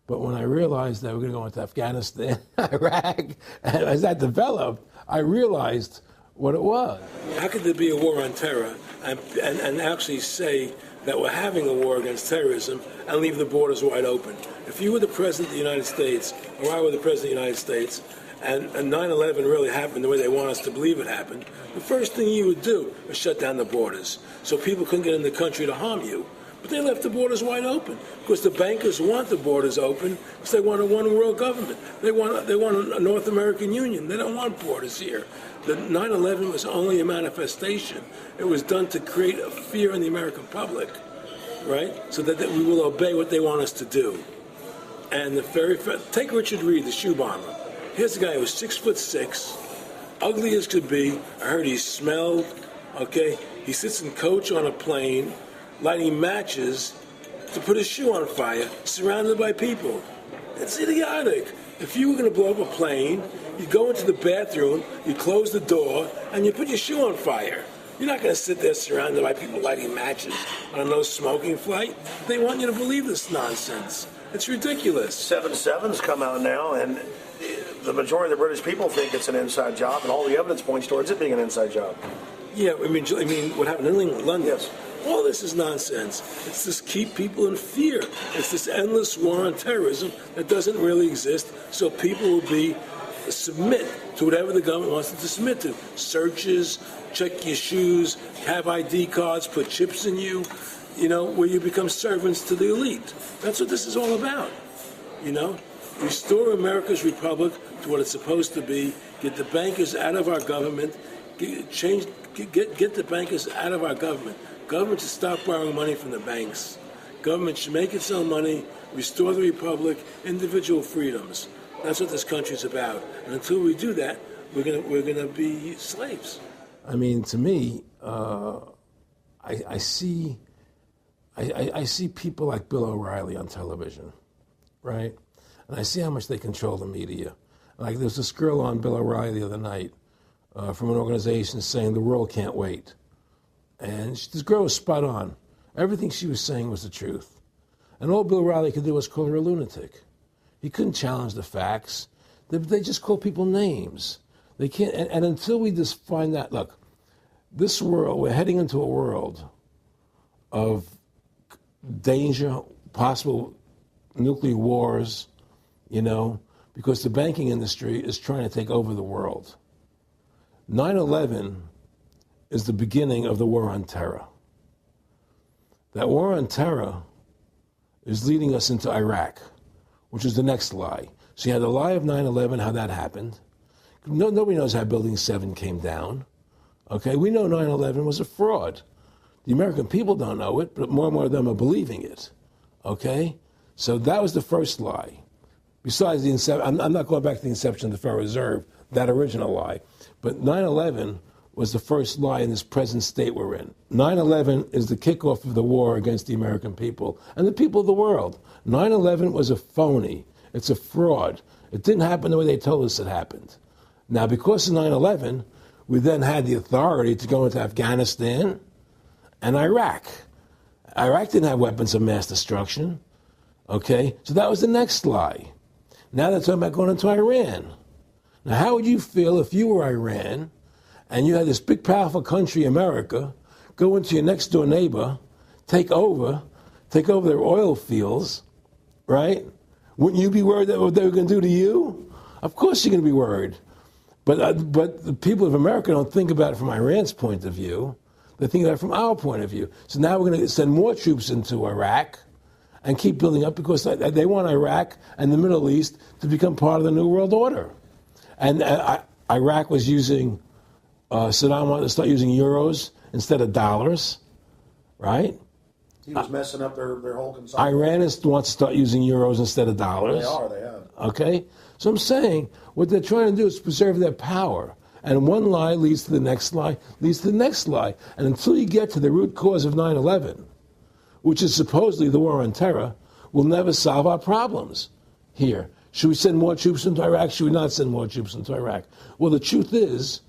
but when I realized that we're going to go into Afghanistan, Iraq, and as that developed, I realized what it was. How could there be a war on terror and actually say that we're having a war against terrorism and leave the borders wide open? If you were the President of the United States, or I were the President of the United States, and 9/11 really happened the way they want us to believe it happened, the first thing you would do is shut down the borders so people couldn't get in the country to harm you. But they left the borders wide open because the bankers want the borders open because they want a one-world government. They want a North American Union. They don't want borders here. The 9/11 was only a manifestation. It was done to create a fear in the American public, right? So that we will obey what they want us to do. And take Richard Reed, the shoe bomber. Here's a guy who was 6'6", ugly as could be. I heard he smelled. Okay, he sits in coach on a plane, lighting matches to put his shoe on fire, surrounded by people. It's idiotic. If you were going to blow up a plane, you go into the bathroom, you close the door, and you put your shoe on fire. You're not going to sit there surrounded by people lighting matches on a no-smoking flight. They want you to believe this nonsense. It's ridiculous. 7/7's come out now, and the majority of the British people think it's an inside job, and all the evidence points towards it being an inside job. Yeah, I mean, what happened in London? Yes. All this is nonsense. It's just keep people in fear. It's this endless war on terrorism that doesn't really exist, so people will submit to whatever the government wants them to submit to. Searches, check your shoes, have ID cards, put chips in you, where you become servants to the elite. That's what this is all about, Restore America's republic to what it's supposed to be, get the bankers out of our government, get the bankers out of our government. Government should stop borrowing money from the banks. Government should make its own money, restore the republic, individual freedoms. That's what this country's about. And until we do that, we're gonna be slaves. I mean, to me, I see people like Bill O'Reilly on television, right? And I see how much they control the media. Like there was this girl on Bill O'Reilly the other night from an organization saying the world can't wait. And this girl was spot on. Everything she was saying was the truth. And all Bill O'Reilly could do was call her a lunatic. He couldn't challenge the facts. They just call people names. They can't, and until we just find that, look, this world, we're heading into a world of danger, possible nuclear wars, because the banking industry is trying to take over the world. 9/11 is the beginning of the war on terror. That war on terror is leading us into Iraq, which is the next lie. So you had the lie of 9/11, how that happened. Nobody knows how Building 7 came down. Okay, we know 9/11 was a fraud. The American people don't know it, but more and more of them are believing it. Okay, so that was the first lie. Besides the inception, I'm not going back to the inception of the Federal Reserve, that original lie. But 9/11 was the first lie in this present state we're in. 9/11 is the kickoff of the war against the American people and the people of the world. 9/11 was a phony. It's a fraud. It didn't happen the way they told us it happened. Now, because of 9/11, we then had the authority to go into Afghanistan and Iraq. Iraq didn't have weapons of mass destruction. Okay? So that was the next lie. Now they're talking about going into Iran. Now, how would you feel if you were Iran and you had this big, powerful country, America, go into your next-door neighbor, take over their oil fields, right? Wouldn't you be worried that what they were going to do to you? Of course you're going to be worried. But the people of America don't think about it from Iran's point of view. They think about it from our point of view. So now we're going to send more troops into Iraq and keep building up because they want Iraq and the Middle East to become part of the New World Order. And Iraq was using, Saddam wanted to start using euros instead of dollars, right? He was messing up their whole consumption. Iran wants to start using euros instead of dollars. They have. Okay? So I'm saying what they're trying to do is preserve their power. And one lie leads to the next lie, leads to the next lie. And until you get to the root cause of 9/11, which is supposedly the war on terror, we'll never solve our problems here. Should we send more troops into Iraq? Should we not send more troops into Iraq? Well, the truth is,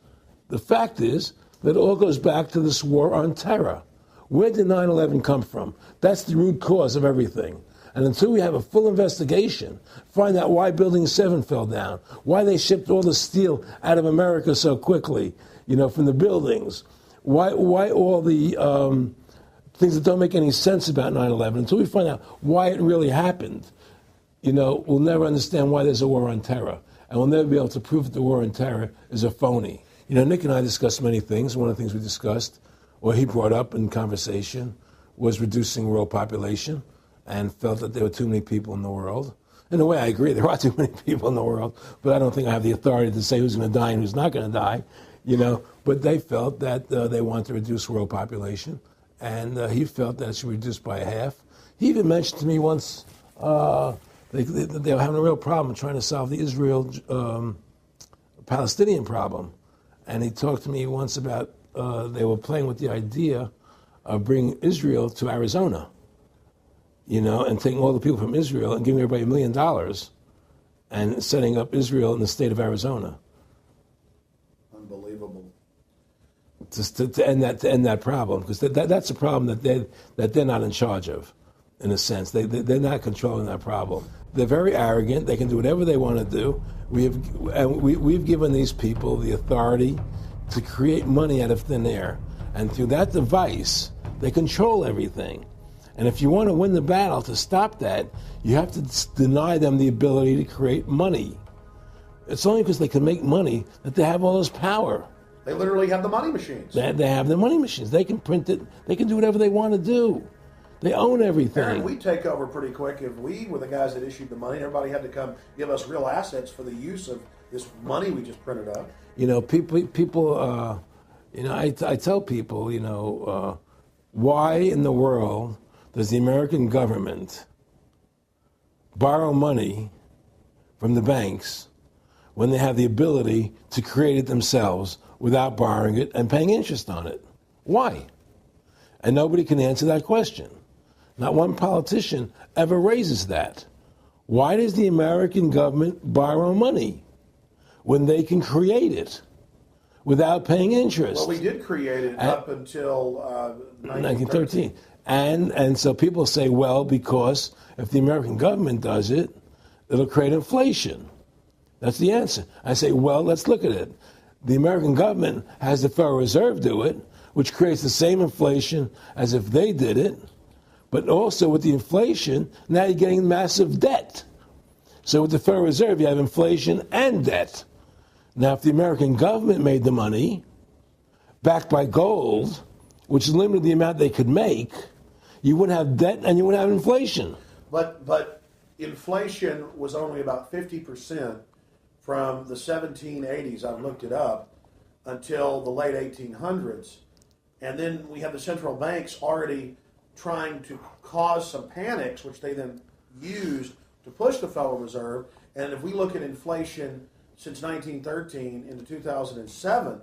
The fact is that it all goes back to this war on terror. Where did 9/11 come from? That's the root cause of everything. And until we have a full investigation, find out why Building 7 fell down, why they shipped all the steel out of America so quickly, from the buildings, why all the things that don't make any sense about 9/11, until we find out why it really happened, we'll never understand why there's a war on terror. And we'll never be able to prove that the war on terror is a phony. Nick and I discussed many things. One of the things we discussed, or he brought up in conversation, was reducing world population, and felt that there were too many people in the world. In a way, I agree, there are too many people in the world, but I don't think I have the authority to say who's going to die and who's not going to die, But they felt that they wanted to reduce world population, and he felt that it should be reduced by half. He even mentioned to me once they were having a real problem trying to solve the Israel-Palestinian problem. And he talked to me once about they were playing with the idea of bringing Israel to Arizona, and taking all the people from Israel and giving everybody $1 million and setting up Israel in the state of Arizona. Unbelievable. To end that problem, because that's a problem that they're not in charge of, in a sense. They're not controlling that problem. They're very arrogant. They can do whatever they want to do. We've given these people the authority to create money out of thin air, and through that device, they control everything. And if you want to win the battle to stop that, you have to deny them the ability to create money. It's only because they can make money that they have all this power. They literally have the money machines. They have the money machines. They can print it. They can do whatever they want to do. They own everything. Aaron, we take over pretty quick. If we were the guys that issued the money, everybody had to come give us real assets for the use of this money we just printed up. People. I tell people, why in the world does the American government borrow money from the banks when they have the ability to create it themselves without borrowing it and paying interest on it? Why? And nobody can answer that question. Not one politician ever raises that. Why does the American government borrow money when they can create it without paying interest? Well, we did create it up until 1913. And so people say, well, because if the American government does it, it'll create inflation. That's the answer. I say, well, let's look at it. The American government has the Federal Reserve do it, which creates the same inflation as if they did it. But also with the inflation, now you're getting massive debt. So with the Federal Reserve, you have inflation and debt. Now, if the American government made the money, backed by gold, which limited the amount they could make, you wouldn't have debt and you wouldn't have inflation. But inflation was only about 50% from the 1780s, I've looked it up, until the late 1800s. And then we have the central banks already trying to cause some panics, which they then used to push the Federal Reserve. And if we look at inflation since 1913 into 2007,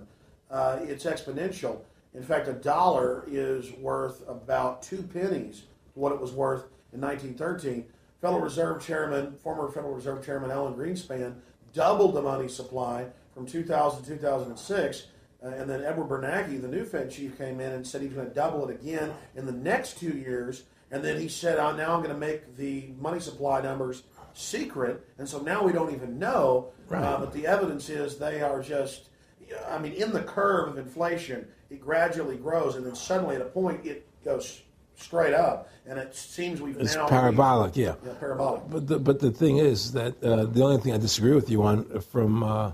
it's exponential. In fact, $1 is worth about 2 pennies to what it was worth in 1913. Federal Reserve Chairman, former Federal Reserve Chairman Alan Greenspan, doubled the money supply from 2000 to 2006. And then Edward Bernanke, the new Fed chief, came in and said he was going to double it again in the next 2 years. And then he said, now I'm going to make the money supply numbers secret. And so now we don't even know. Right. But the evidence is they are just, in the curve of inflation, it gradually grows. And then suddenly at a point, it goes straight up. And it seems it's parabolic, yeah. Yeah, parabolic. But the thing is that the only thing I disagree with you on from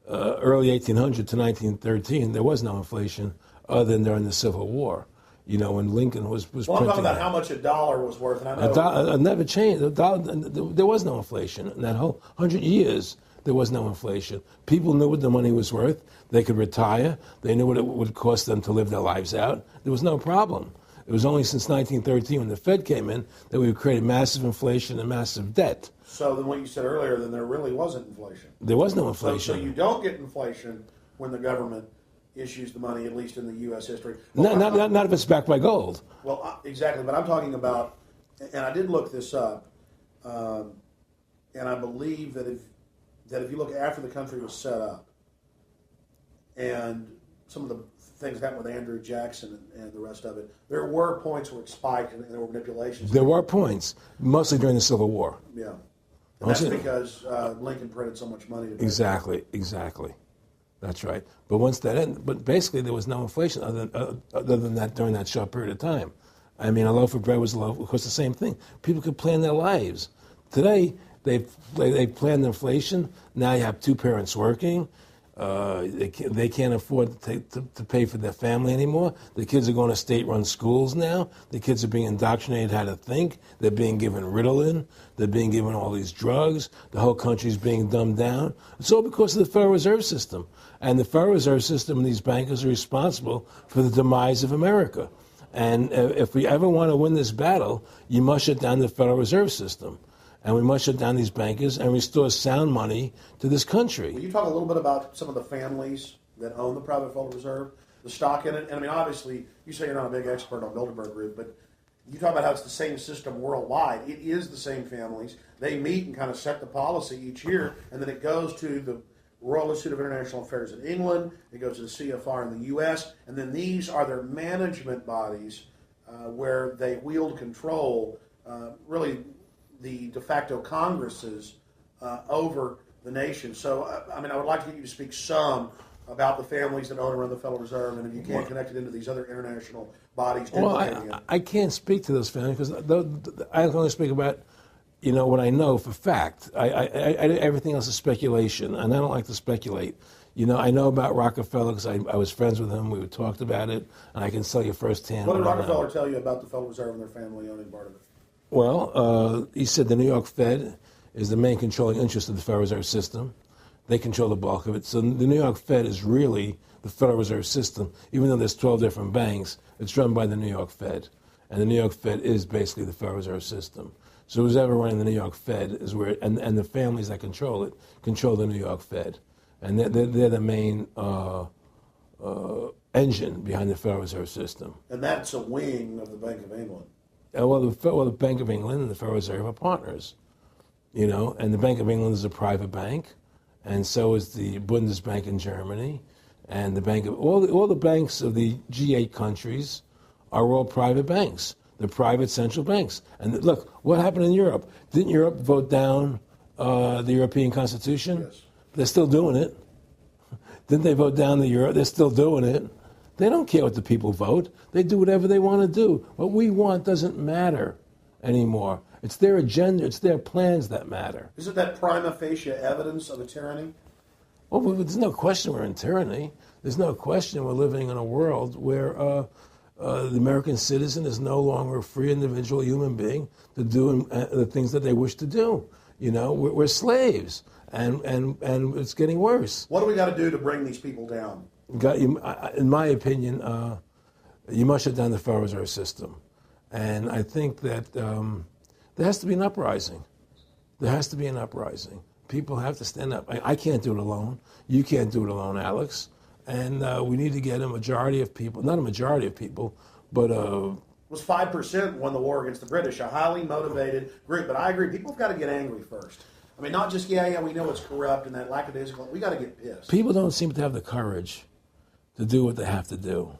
early 1800 to 1913, there was no inflation other than during the Civil War. When Lincoln was well, I'm talking about how much $1 was worth. And I know it never changed. There was no inflation. In that whole 100 years, there was no inflation. People knew what the money was worth. They could retire. They knew what it would cost them to live their lives out. There was no problem. It was only since 1913 when the Fed came in that we created massive inflation and massive debt. So then what you said earlier, then there really wasn't inflation. There was no inflation. So you don't get inflation when the government issues the money, at least in the U.S. history. Well, not if it's backed by gold. Well, exactly. But I'm talking about, and I did look this up, and I believe that if you look after the country was set up, and some of the things that happened with Andrew Jackson and the rest of it, there were points where it spiked and there were manipulations. There were points, mostly during the Civil War. Yeah. And that's because Lincoln printed so much money. Exactly. That's right. But once that ended, but basically there was no inflation other than that during that short period of time. I mean, a loaf of bread was a loaf. Of course, the same thing. People could plan their lives. Today, they planned inflation. Now you have two parents working. They can't afford to pay for their family anymore. The kids are going to state-run schools now. The kids are being indoctrinated how to think. They're being given Ritalin. They're being given all these drugs. The whole country's being dumbed down. It's all because of the Federal Reserve System. And the Federal Reserve System and these bankers are responsible for the demise of America. And if we ever want to win this battle, you must shut down the Federal Reserve System. And we must shut down these bankers and restore sound money to this country. Will you talk a little bit about some of the families that own the private Federal Reserve, the stock in it? And I mean, obviously, you say you're not a big expert on Bilderberg Group, but you talk about how it's the same system worldwide. It is the same families. They meet and kind of set the policy each year, and then it goes to the Royal Institute of International Affairs in England, it goes to the CFR in the U.S., and then these are their management bodies where they wield control, really the de facto Congresses over the nation. So, I mean, I would like to get you to speak some about the families that own and run the Federal Reserve, and if you can't connect it into these other international bodies. Well, I can't speak to those families because I can only speak about, what I know for fact. Everything else is speculation, and I don't like to speculate. I know about Rockefeller because I was friends with him. We talked about it, and I can tell you firsthand. What did Rockefeller tell you about the Federal Reserve and their family owning part of it? Well, he said the New York Fed is the main controlling interest of the Federal Reserve System. They control the bulk of it. So the New York Fed is really the Federal Reserve System. Even though there's 12 different banks, it's run by the New York Fed. And the New York Fed is basically the Federal Reserve System. So who's ever running the New York Fed is where, and the families that control it, control the New York Fed. And they're the main engine behind the Federal Reserve System. And that's a wing of the Bank of England. Well, the Bank of England and the Federal Reserve are partners, and the Bank of England is a private bank, and so is the Bundesbank in Germany, and the bank of all the banks of the G8 countries are all private banks. They're private central banks. And look, what happened in Europe? Didn't Europe vote down the European Constitution? Yes. They're still doing it. Didn't they vote down the euro? They're still doing it. They don't care what the people vote. They do whatever they want to do. What we want doesn't matter anymore. It's their agenda. It's their plans that matter. Isn't that prima facie evidence of a tyranny? Well, there's no question we're in tyranny. There's no question we're living in a world where the American citizen is no longer a free individual human being to do the things that they wish to do. We're slaves, and it's getting worse. What do we got to do to bring these people down? In my opinion, you must shut down the Federal Reserve System. And I think that there has to be an uprising. There has to be an uprising. People have to stand up. I can't do it alone. You can't do it alone, Alex. And we need to get a majority of people, not a majority of people, but it was 5% won the war against the British, a highly motivated group. But I agree, people have got to get angry first. I mean, not just, we know it's corrupt and that lackadaisical. We got to get pissed. People don't seem to have the courage to do what they have to do,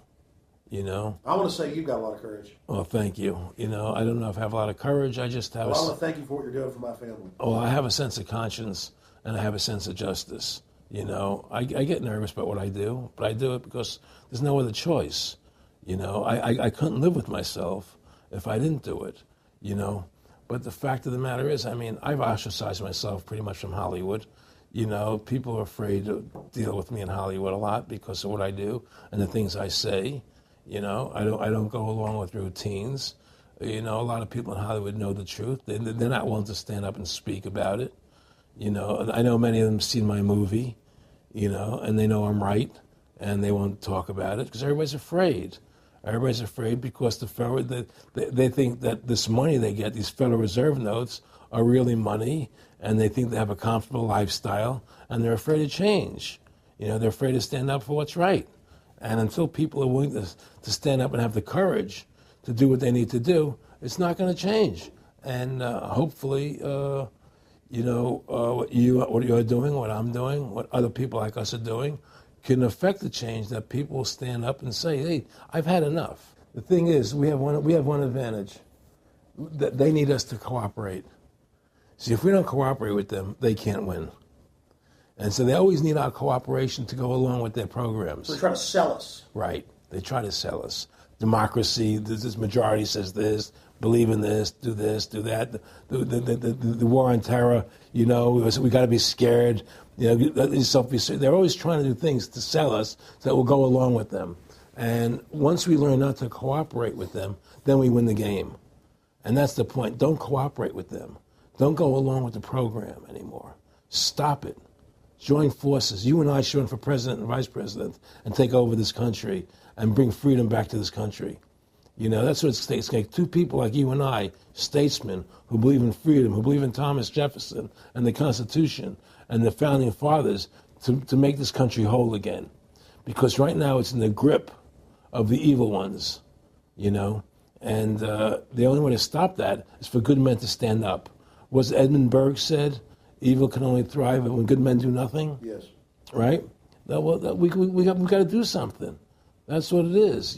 I want to say you've got a lot of courage. Well, thank you. I don't know if I have a lot of courage. I just have I want to thank you for what you're doing for my family. Oh, I have a sense of conscience and I have a sense of justice. I get nervous about what I do, but I do it because there's no other choice. I couldn't live with myself if I didn't do it, But the fact of the matter is, I've ostracized myself pretty much from Hollywood. People are afraid to deal with me in Hollywood a lot because of what I do and the things I say. I don't go along with routines. A lot of people in Hollywood know the truth. They're not willing to stand up and speak about it. I know many of them have seen my movie, and they know I'm right, and they won't talk about it because everybody's afraid. Everybody's afraid because they think that this money they get, these Federal Reserve notes, are really money, and they think they have a comfortable lifestyle, and they're afraid to change. They're afraid to stand up for what's right. And until people are willing to stand up and have the courage to do what they need to do, it's not going to change. And hopefully, what you're doing, what I'm doing, what other people like us are doing, can affect the change, that people will stand up and say, hey, I've had enough. The thing is, we have one advantage, that they need us to cooperate. See, if we don't cooperate with them, they can't win. And so they always need our cooperation to go along with their programs. So they try to sell us. Right. They try to sell us. Democracy, this majority says this, believe in this, do that. The war on terror, we got to be scared. They're always trying to do things to sell us so that we'll go along with them. And once we learn not to cooperate with them, then we win the game. And that's the point. Don't cooperate with them. Don't go along with the program anymore. Stop it. Join forces. You and I should run for president and vice president and take over this country and bring freedom back to this country. That's what it's going to take. Two people like you and I, statesmen, who believe in freedom, who believe in Thomas Jefferson and the Constitution and the Founding Fathers to make this country whole again. Because right now it's in the grip of the evil ones, And the only way to stop that is for good men to stand up. Was Edmund Burke said, evil can only thrive when good men do nothing? Yes. Right? We got to do something. That's what it is,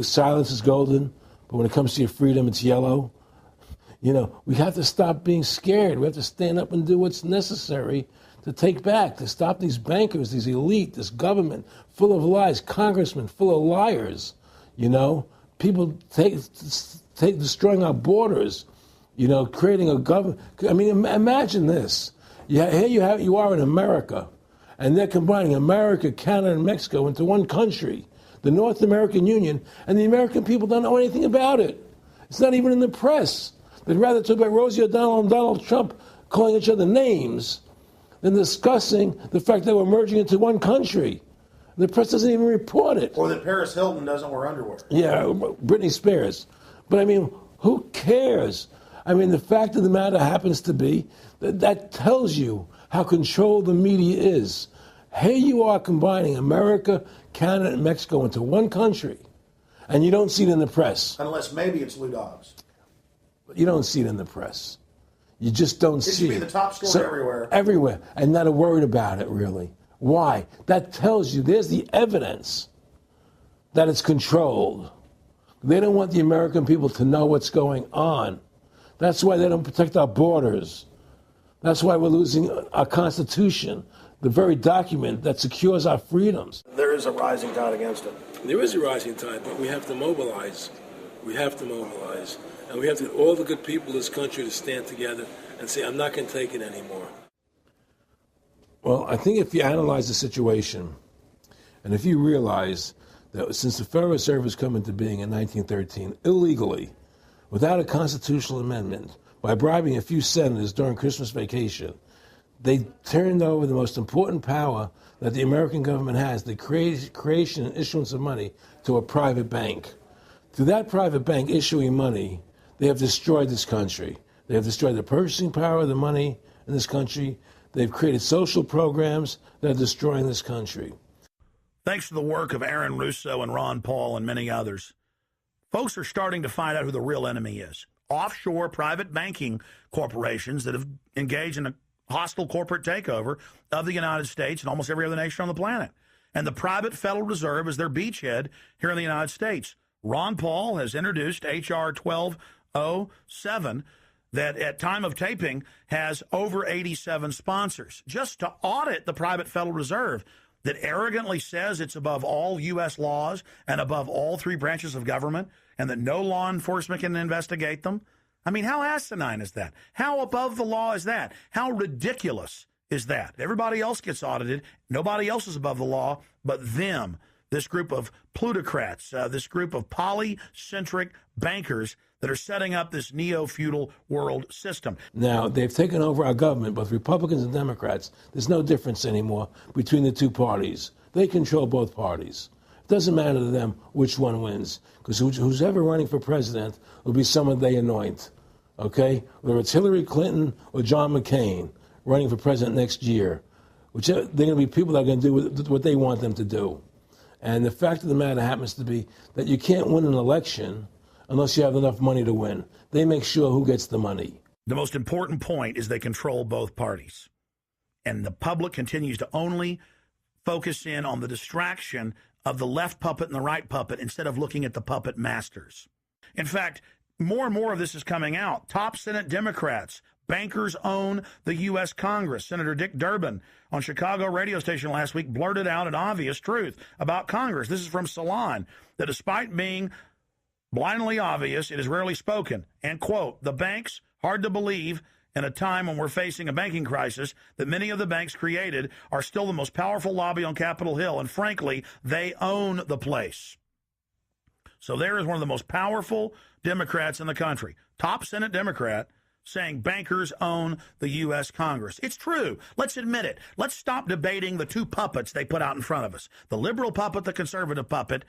Silence is golden, but when it comes to your freedom, it's yellow. We have to stop being scared. We have to stand up and do what's necessary to stop these bankers, these elite, this government full of lies, congressmen full of liars, people destroying our borders, creating a government. I mean, imagine this. Here you are in America, and they're combining America, Canada, and Mexico into one country, the North American Union, and the American people don't know anything about it. It's not even in the press. They'd rather talk about Rosie O'Donnell and Donald Trump calling each other names than discussing the fact that we're merging into one country. The press doesn't even report it. Or that Paris Hilton doesn't wear underwear. Yeah, Britney Spears. But I mean, who cares? I mean, the fact of the matter happens to be that tells you how controlled the media is. Here you are combining America, Canada, and Mexico into one country, and you don't see it in the press. Unless maybe it's Lou Dobbs. But you don't see it in the press. You just don't see it. It should be the top story everywhere. Everywhere, and not a word about it, really. Why? That tells you there's the evidence that it's controlled. They don't want the American people to know what's going on. That's why they don't protect our borders. That's why we're losing our Constitution, the very document that secures our freedoms. There is a rising tide against it. There is a rising tide, but we have to mobilize. We have to mobilize. And we have to get all the good people in this country to stand together and say, I'm not going to take it anymore. Well, I think if you analyze the situation, and if you realize that since the Federal Reserve has come into being in 1913, illegally, without a constitutional amendment, by bribing a few senators during Christmas vacation, they turned over the most important power that the American government has, the creation and issuance of money, to a private bank. Through that private bank issuing money, they have destroyed this country. They have destroyed the purchasing power of the money in this country. They've created social programs that are destroying this country. Thanks to the work of Aaron Russo and Ron Paul and many others, folks are starting to find out who the real enemy is. Offshore private banking corporations that have engaged in a hostile corporate takeover of the United States and almost every other nation on the planet. And the private Federal Reserve is their beachhead here in the United States. Ron Paul has introduced H.R. 1207 that at time of taping has over 87 sponsors just to audit the private Federal Reserve that arrogantly says it's above all U.S. laws and above all three branches of government and that no law enforcement can investigate them. I mean, how asinine is that? How above the law is that? How ridiculous is that? Everybody else gets audited. Nobody else is above the law but them, this group of plutocrats, this group of polycentric bankers that are setting up this neo-feudal world system. Now, they've taken over our government, both Republicans and Democrats. There's no difference anymore between the two parties. They control both parties. It doesn't matter to them which one wins, because who's ever running for president will be someone they anoint, okay? Whether it's Hillary Clinton or John McCain running for president next year, they're going to be people that are going to do what they want them to do. And the fact of the matter happens to be that you can't win an election unless you have enough money to win. They make sure who gets the money. The most important point is they control both parties. And the public continues to only focus in on the distraction of the left puppet and the right puppet instead of looking at the puppet masters. In fact, more and more of this is coming out. Top Senate Democrats, bankers own the U.S. Congress. Senator Dick Durbin on Chicago radio station last week blurted out an obvious truth about Congress. This is from Salon, that despite being blindly obvious, it is rarely spoken. And, quote, the banks, hard to believe in a time when we're facing a banking crisis, that many of the banks created are still the most powerful lobby on Capitol Hill, and frankly, they own the place. So there is one of the most powerful Democrats in the country, top Senate Democrat, saying bankers own the U.S. Congress. It's true. Let's admit it. Let's stop debating the two puppets they put out in front of us, the liberal puppet, the conservative puppet,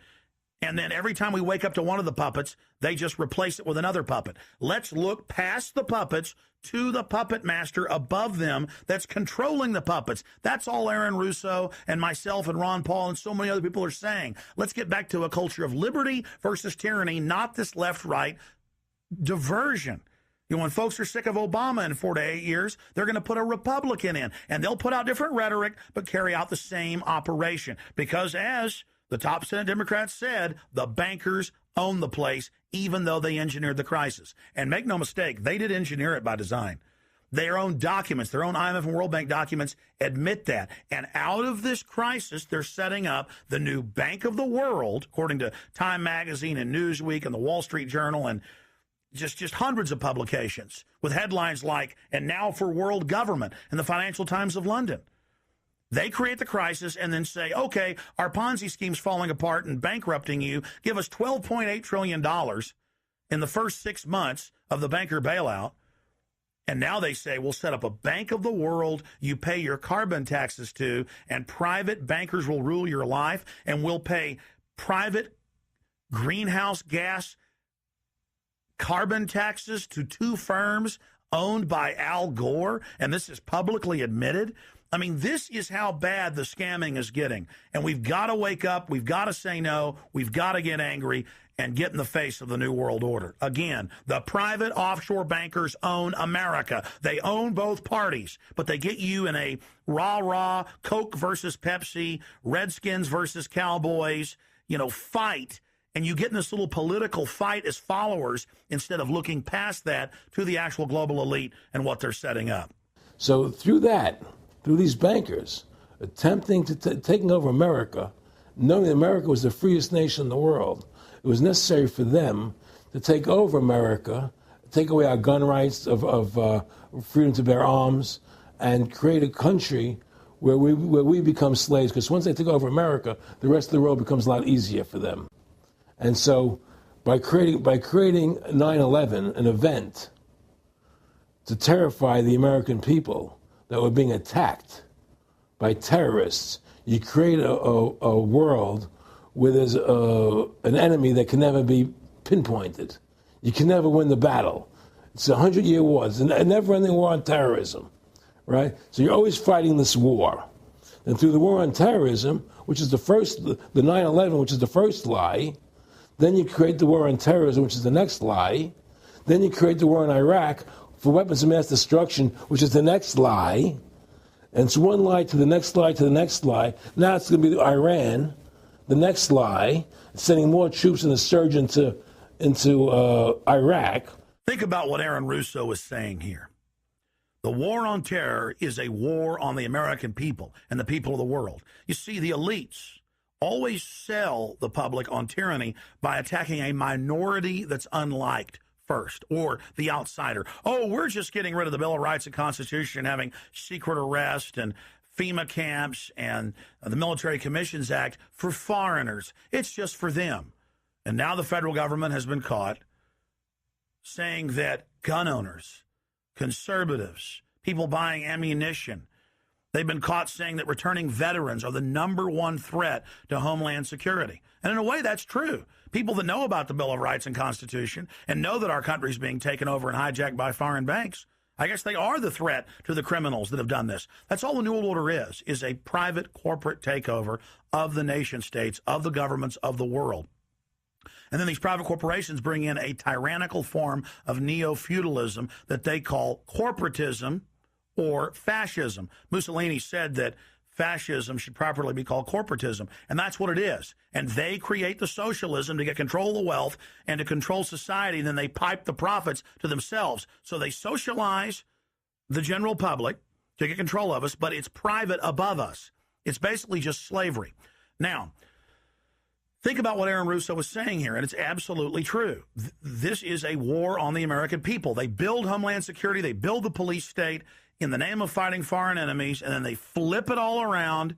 and then every time we wake up to one of the puppets, they just replace it with another puppet. Let's look past the puppets to the puppet master above them that's controlling the puppets. That's all Aaron Russo and myself and Ron Paul and so many other people are saying. Let's get back to a culture of liberty versus tyranny, not this left-right diversion. You know, when folks are sick of Obama in 4 to 8 years, they're going to put a Republican in, and they'll put out different rhetoric but carry out the same operation. Because as the top Senate Democrats said, the bankers own the place, even though they engineered the crisis. And make no mistake, they did engineer it by design. Their own documents, their own IMF and World Bank documents admit that. And out of this crisis, they're setting up the new Bank of the World, according to Time Magazine and Newsweek and the Wall Street Journal and just hundreds of publications with headlines like, and now for world government, and the Financial Times of London. They create the crisis and then say, okay, our Ponzi scheme's falling apart and bankrupting you. Give us $12.8 trillion in the first 6 months of the banker bailout. And now they say, we'll set up a Bank of the World you pay your carbon taxes to, and private bankers will rule your life, and we'll pay private greenhouse gas carbon taxes to two firms owned by Al Gore, and this is publicly admitted. I mean, this is how bad the scamming is getting. And we've got to wake up. We've got to say no. We've got to get angry and get in the face of the New World Order. Again, the private offshore bankers own America. They own both parties, but they get you in a rah-rah, Coke versus Pepsi, Redskins versus Cowboys, fight. And you get in this little political fight as followers instead of looking past that to the actual global elite and what they're setting up. So through these bankers attempting to taking over America, knowing that America was the freest nation in the world, it was necessary for them to take over America, take away our gun rights of freedom to bear arms, and create a country where we become slaves. Because once they take over America, the rest of the world becomes a lot easier for them. And so by creating 9/11, an event to terrify the American people that were being attacked by terrorists, you create a world where there's an enemy that can never be pinpointed. You can never win the battle. It's a 100-year war. It's a never-ending war on terrorism, right? So you're always fighting this war. And through the war on terrorism, which is the 9/11, which is the first lie, then you create the war on terrorism, which is the next lie. Then you create the war in Iraq for weapons of mass destruction, which is the next lie. And it's one lie to the next lie to the next lie. Now it's going to be Iran, the next lie, sending more troops and a surge into Iraq. Think about what Aaron Russo is saying here. The war on terror is a war on the American people and the people of the world. You see, the elites always sell the public on tyranny by attacking a minority that's unliked first, or the outsider. Oh, we're just getting rid of the Bill of Rights and Constitution, having secret arrest and FEMA camps and the Military Commissions Act for foreigners. It's just for them. And now the federal government has been caught saying that gun owners, conservatives, people buying ammunition, they've been caught saying that returning veterans are the #1 threat to Homeland Security. And in a way, that's true. People that know about the Bill of Rights and Constitution and know that our country is being taken over and hijacked by foreign banks, I guess they are the threat to the criminals that have done this. That's all the New World Order is a private corporate takeover of the nation states, of the governments of the world. And then these private corporations bring in a tyrannical form of neo-feudalism that they call corporatism or fascism. Mussolini said that fascism should properly be called corporatism. And that's what it is. And they create the socialism to get control of the wealth and to control society. And then they pipe the profits to themselves. So they socialize the general public to get control of us, but it's private above us. It's basically just slavery. Now, think about what Aaron Russo was saying here, and it's absolutely true. This is a war on the American people. They build Homeland Security, they build the police state in the name of fighting foreign enemies, and then they flip it all around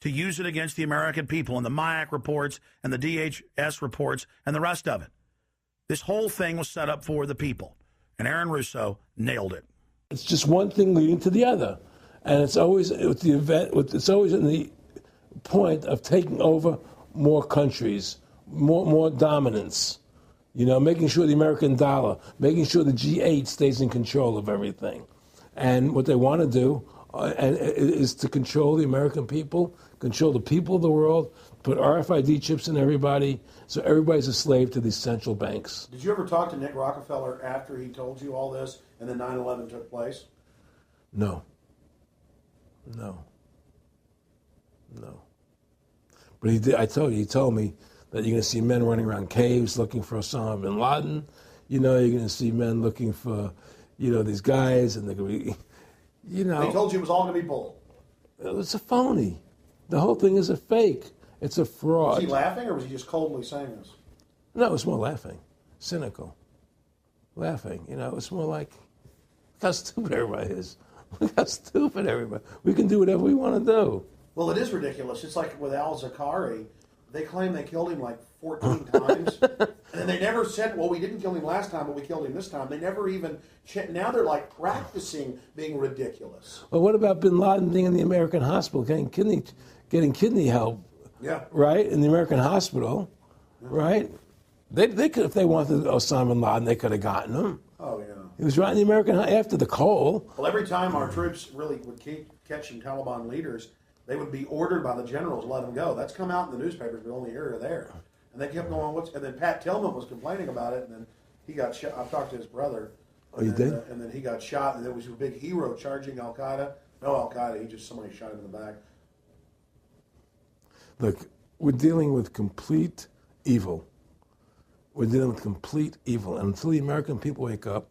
to use it against the American people and the MIAC reports and the DHS reports and the rest of it. This whole thing was set up for the people, and Aaron Russo nailed it. It's just one thing leading to the other, and it's always with the event. It's always in the point of taking over more countries, more dominance. You know, making sure the American dollar, making sure the G8 stays in control of everything. And what they want to do is to control the American people, control the people of the world, put RFID chips in everybody, so everybody's a slave to these central banks. Did you ever talk to Nick Rockefeller after he told you all this and then 9/11 took place? No. But he did. He told me that you're going to see men running around caves looking for Osama bin Laden. You know, you're going to see men looking for, these guys, and they're going to be, They told you it was all going to be bull. It's a phony. The whole thing is a fake. It's a fraud. Was he laughing, or was he just coldly saying this? No, it's more laughing. Cynical. Laughing. It's more like, look how stupid everybody is. Look how stupid everybody. We can do whatever we want to do. Well, it is ridiculous. It's like with Al-Zakari. They claim they killed him like 14 times. And then they never said, well, we didn't kill him last time, but we killed him this time. They never even now they're like practicing being ridiculous. Well, what about bin Laden being in the American hospital, getting kidney help? Yeah. Right? In the American hospital. Yeah. Right? They could, if they wanted Osama bin Laden, they could have gotten him. Oh, yeah. He was right in the American, after the coal. Well, every time our troops really would keep catching Taliban leaders, they would be ordered by the generals to let them go. That's come out in the newspapers, but only here or there. And they kept going, and then Pat Tillman was complaining about it, and then he got shot. I talked to his brother. Oh, you did? And then he got shot, and there was a big hero charging Al-Qaeda. No Al-Qaeda, somebody shot him in the back. Look, we're dealing with complete evil. We're dealing with complete evil. And until the American people wake up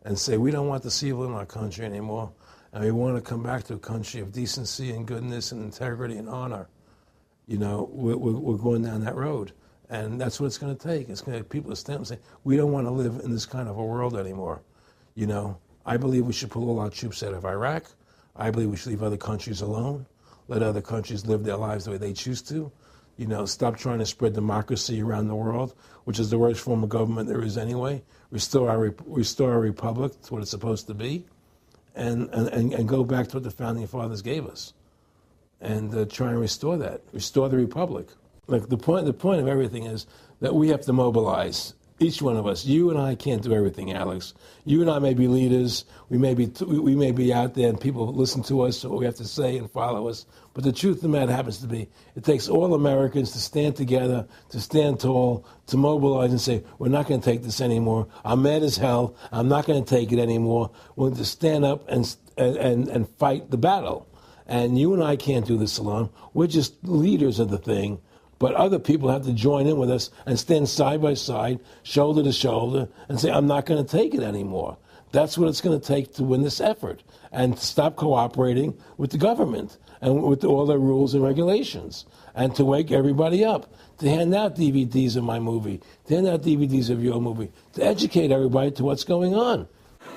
and say, we don't want this evil in our country anymore, and we want to come back to a country of decency and goodness and integrity and honor, we're going down that road. And that's what it's going to take. It's going to people to stand up and say, we don't want to live in this kind of a world anymore. I believe we should pull all our troops out of Iraq. I believe we should leave other countries alone. Let other countries live their lives the way they choose to. Stop trying to spread democracy around the world, which is the worst form of government there is anyway. Restore our republic to what it's supposed to be, and go back to what the founding fathers gave us, and try and restore that. Restore the republic. Like the point of everything is that we have to mobilize. Each one of us. You and I can't do everything, Alex. You and I may be leaders. We may be out there, and people listen to us, what we have to say, and follow us. But the truth of the matter happens to be, it takes all Americans to stand together, to stand tall, to mobilize and say, we're not going to take this anymore. I'm mad as hell. I'm not going to take it anymore. We're going to stand up and fight the battle. And you and I can't do this alone. We're just leaders of the thing. But other people have to join in with us and stand side by side, shoulder to shoulder, and say, I'm not going to take it anymore. That's what it's going to take to win this effort, and stop cooperating with the government and with all their rules and regulations, and to wake everybody up, to hand out DVDs of my movie, to hand out DVDs of your movie, to educate everybody to what's going on.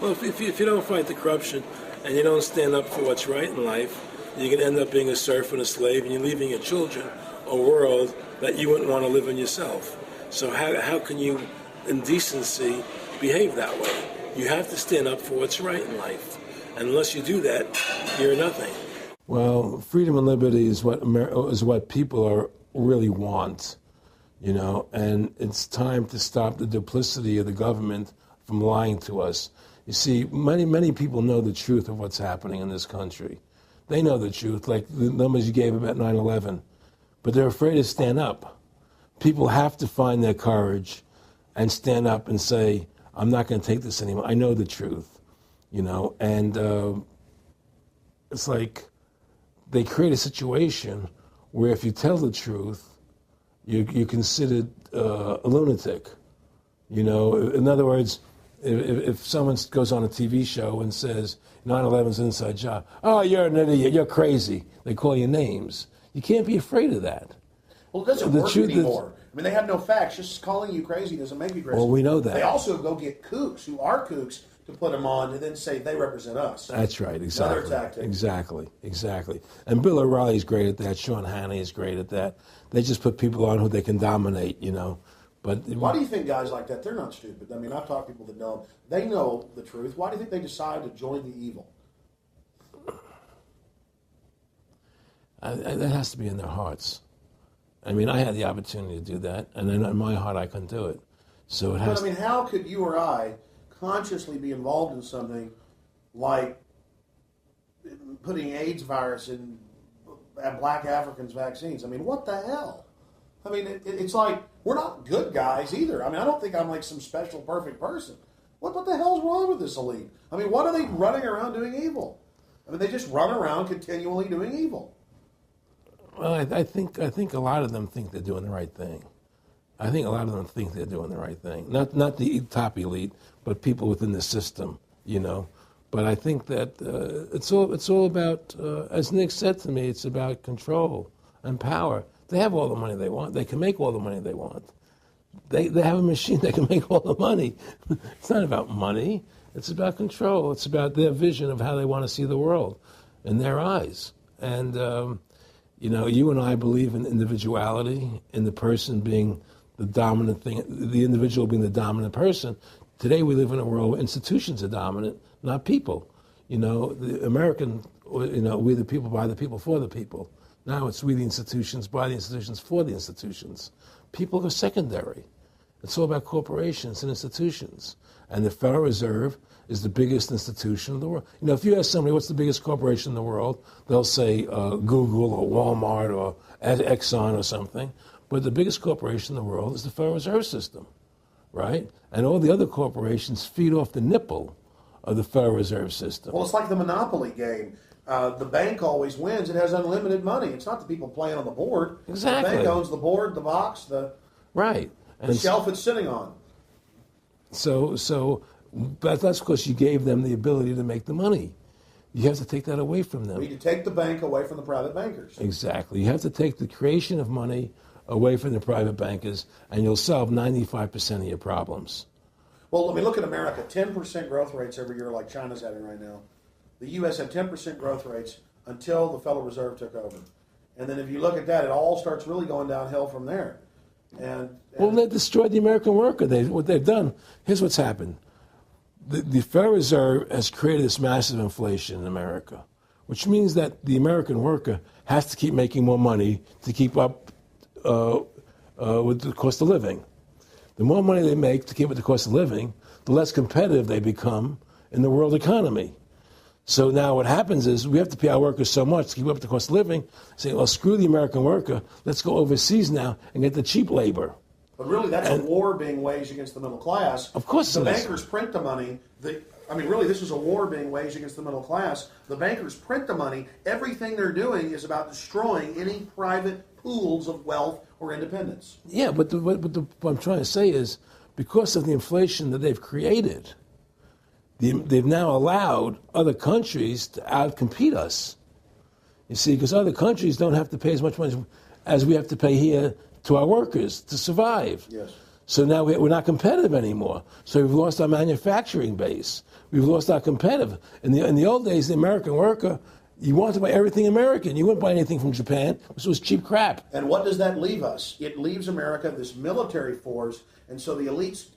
Well, if you don't fight the corruption and you don't stand up for what's right in life, you're going to end up being a serf and a slave, and you're leaving your children a world that you wouldn't want to live in yourself. So how can you, in decency, behave that way? You have to stand up for what's right in life. And unless you do that, you're nothing. Well, freedom and liberty is what people really want, and it's time to stop the duplicity of the government from lying to us. You see, many people know the truth of what's happening in this country. They know the truth, like the numbers you gave about 9/11. But they're afraid to stand up. People have to find their courage and stand up and say, I'm not going to take this anymore. I know the truth, and it's like they create a situation where if you tell the truth, you're considered a lunatic. You know, in other words, if someone goes on a TV show and says 9/11's an inside job, oh, you're an idiot, you're crazy. They call you names. You can't be afraid of that. Well, it doesn't work anymore. I mean, they have no facts. Just calling you crazy doesn't make you crazy. Well, we know that. They also go get kooks who are kooks to put them on and then say they represent us. That's right, exactly. Another tactic. Exactly. And Bill O'Reilly's great at that. Sean Hannity is great at that. They just put people on who they can dominate, you know. But why do you think guys like that, they're not stupid? I mean, I've talked to people that know them. They know the truth. Why do you think they decide to join the evil? That has to be in their hearts. I mean, I had the opportunity to do that, and then in my heart I couldn't do it. So it has. But I mean, how could you or I consciously be involved in something like putting AIDS virus in black Africans' vaccines? I mean, what the hell? I mean, it's like we're not good guys either. I mean, I don't think I'm like some special perfect person. What the hell's wrong with this elite? I mean, what are they running around doing evil? I mean, they just run around continually doing evil. Well, I think a lot of them think they're doing the right thing. I think a lot of them think they're doing the right thing. Not the top elite, but people within the system, you know. But I think that it's all about, as Nick said to me, it's about control and power. They have all the money they want. They can make all the money they want. They have a machine that can make all the money. It's not about money. It's about control. It's about their vision of how they want to see the world in their eyes. And you know, you and I believe in individuality, in the person being the dominant thing, the individual being the dominant person. Today we live in a world where institutions are dominant, not people. You know, the American, you know, we the people, by the people, for the people. Now it's we the institutions, by the institutions, for the institutions. People are secondary. It's all about corporations and institutions. And the Federal Reserve is the biggest institution in the world. You know, if you ask somebody what's the biggest corporation in the world, they'll say Google or Walmart or Exxon or something. But the biggest corporation in the world is the Federal Reserve System, right? And all the other corporations feed off the nipple of the Federal Reserve System. Well, it's like the Monopoly game. The bank always wins. It has unlimited money. It's not the people playing on the board. Exactly. The bank owns the board, the box, the shelf it's sitting on. But that's because you gave them the ability to make the money. You have to take that away from them. We need to take the bank away from the private bankers. Exactly. You have to take the creation of money away from the private bankers, and you'll solve 95% of your problems. Well, I mean, look at America. 10% growth rates every year like China's having right now. The U.S. had 10% growth rates until the Federal Reserve took over. And then if you look at that, it all starts really going downhill from there. Well, they destroyed the American worker. What they've done, here's what's happened. The Federal Reserve has created this massive inflation in America, which means that the American worker has to keep making more money to keep up with the cost of living. The more money they make to keep with the cost of living, the less competitive they become in the world economy. So now what happens is we have to pay our workers so much to keep up with the cost of living, saying, well, screw the American worker, let's go overseas now and get the cheap labor. But really, that's a war being waged against the middle class. Of course the bankers print the money. Really, this is a war being waged against the middle class. The bankers print the money. Everything they're doing is about destroying any private pools of wealth or independence. Yeah, but what I'm trying to say is because of the inflation that they've created, they've now allowed other countries to outcompete us. You see, because other countries don't have to pay as much money as we have to pay here to our workers to survive. Yes. So now we're not competitive anymore. So we've lost our manufacturing base. We've lost our competitive. In the old days, the American worker, you wanted to buy everything American. You wouldn't buy anything from Japan, which was cheap crap. And what does that leave us? It leaves America this military force, and so the elite's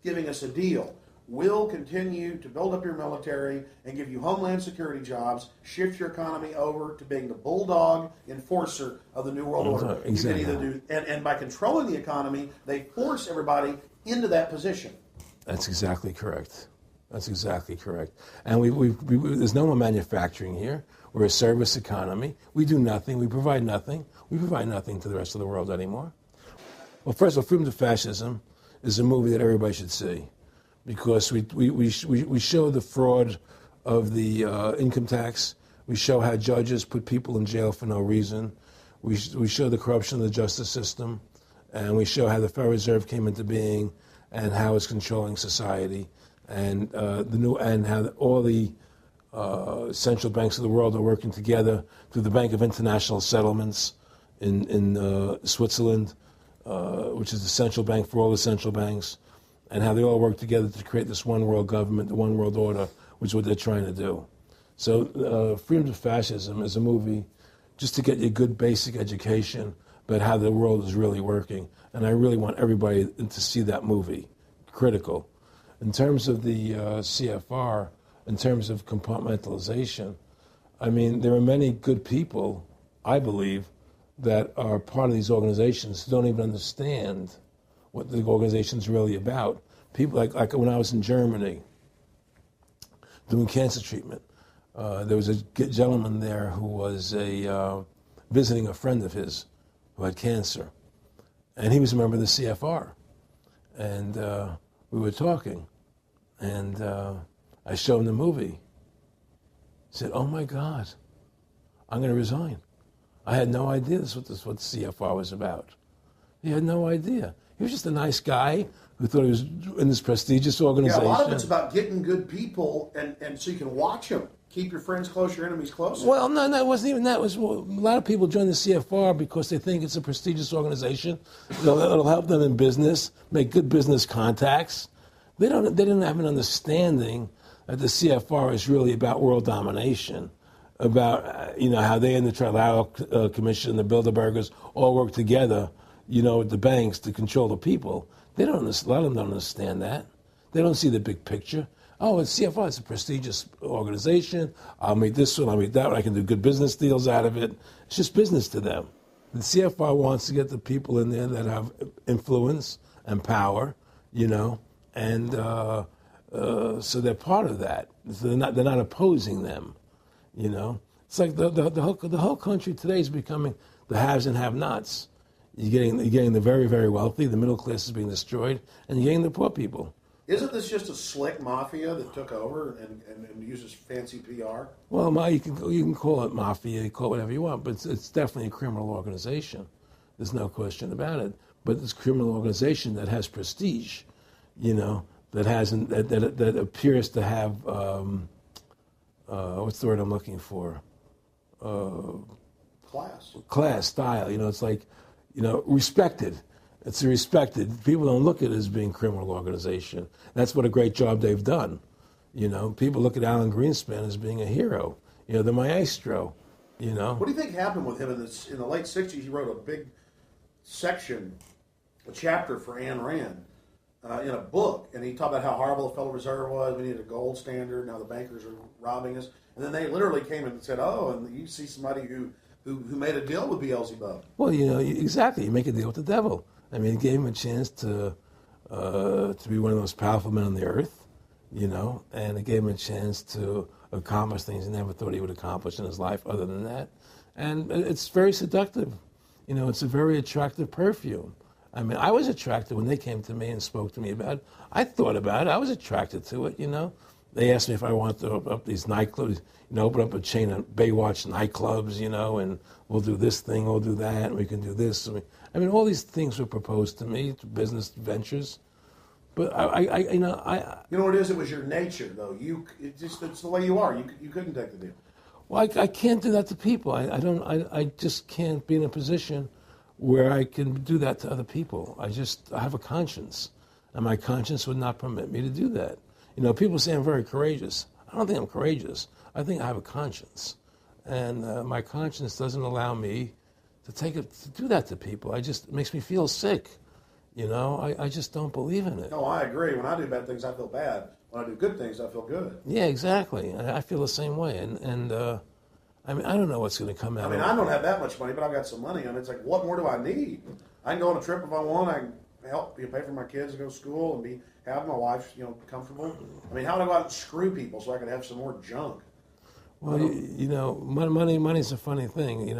giving us a deal. We'll continue to build up your military and give you homeland security jobs, shift your economy over to being the bulldog enforcer of the New World Order. Exactly. You can either and by controlling the economy, they force everybody into that position. That's exactly correct. That's exactly correct. And there's no more manufacturing here. We're a service economy. We do nothing. We provide nothing. We provide nothing to the rest of the world anymore. Well, first of all, Freedom to Fascism is a movie that everybody should see, because we show the fraud of the income tax. We show how judges put people in jail for no reason. We show the corruption of the justice system, and we show how the Federal Reserve came into being and how it's controlling society, and how all the central banks of the world are working together through the Bank of International Settlements in Switzerland, which is the central bank for all the central banks, and how they all work together to create this one world government, the one world order, which is what they're trying to do. So Freedom to Fascism is a movie just to get you a good basic education about how the world is really working. And I really want everybody to see that movie. Critical. In terms of the CFR, in terms of compartmentalization, I mean, there are many good people, I believe, that are part of these organizations who don't even understand what the organization's really about. People like when I was in Germany doing cancer treatment, there was a gentleman there who was visiting a friend of his who had cancer, and he was a member of the CFR, and we were talking, and I showed him the movie. He said, "Oh my God, I'm going to resign. I had no idea this was what the CFR was about." He had no idea. He was just a nice guy who thought he was in this prestigious organization. Yeah, a lot of it's about getting good people, and so you can watch them. Keep your friends close, your enemies closer. Well, no, it wasn't even that. It was, a lot of people join the CFR because they think it's a prestigious organization. It'll help them in business, make good business contacts. They didn't have an understanding that the CFR is really about world domination, about how they and the Trilateral Commission, the Bilderbergers, all work together, with the banks to control the people. A lot of them don't understand that. They don't see the big picture. Oh, it's CFR, it's a prestigious organization. I'll meet this one, I'll meet that one. I can do good business deals out of it. It's just business to them. The CFR wants to get the people in there that have influence and power, and so they're part of that. So they're not opposing them, It's like the whole country today is becoming the haves and have-nots. You're getting the very, very wealthy, the middle class is being destroyed, and you're getting the poor people. Isn't this just a slick mafia that took over and uses fancy PR? Well, you can call it mafia, you call it whatever you want, but it's definitely a criminal organization. There's no question about it. But it's a criminal organization that has prestige, that appears to have what's the word I'm looking for? Class, style. It's like, respected. It's respected. People don't look at it as being a criminal organization. That's what a great job they've done. People look at Alan Greenspan as being a hero. The maestro. What do you think happened with him in the late '60s? He wrote a big a chapter for Ayn Rand in a book, and he talked about how horrible the Federal Reserve was. We needed a gold standard. Now the bankers are robbing us. And then they literally came and said, "Oh, and you see somebody who made a deal with Beelzebub." Well, exactly. You make a deal with the devil. I mean, it gave him a chance to be one of the most powerful men on the earth, and it gave him a chance to accomplish things he never thought he would accomplish in his life other than that. And it's very seductive. It's a very attractive perfume. I mean, I was attracted when they came to me and spoke to me about it. I thought about it. I was attracted to it, They asked me if I wanted to open up these nightclubs, open up a chain of Baywatch nightclubs, and we'll do this thing, we'll do that, and we can do this. All these things were proposed to me, business ventures. But you know what it is? It was your nature, though. It's the way you are. You couldn't take the deal. Well, I can't do that to people. I just can't be in a position where I can do that to other people. I have a conscience, and my conscience would not permit me to do that. People say I'm very courageous. I don't think I'm courageous. I think I have a conscience, and my conscience doesn't allow me to do that to people. It makes me feel sick. I just don't believe in it. No, I agree. When I do bad things, I feel bad. When I do good things, I feel good. Yeah, exactly. I feel the same way, and I don't know what's going to come out. I don't have that much money, but I've got some money, and it's like, what more do I need? I can go on a trip if I want. I can help pay for my kids to go to school and have my wife, comfortable. How do I go out and screw people so I can have some more junk? Well, money's a funny thing.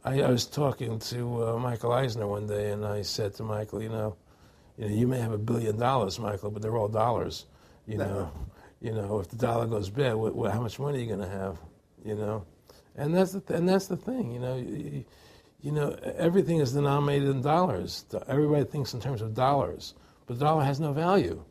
I was talking to Michael Eisner one day, and I said to Michael, you may have $1 billion, Michael, but they're all dollars. If the dollar goes bad, how much money are you going to have? you know, and that's the thing, you know, everything is denominated in dollars. Everybody thinks in terms of dollars, but the dollar has no value.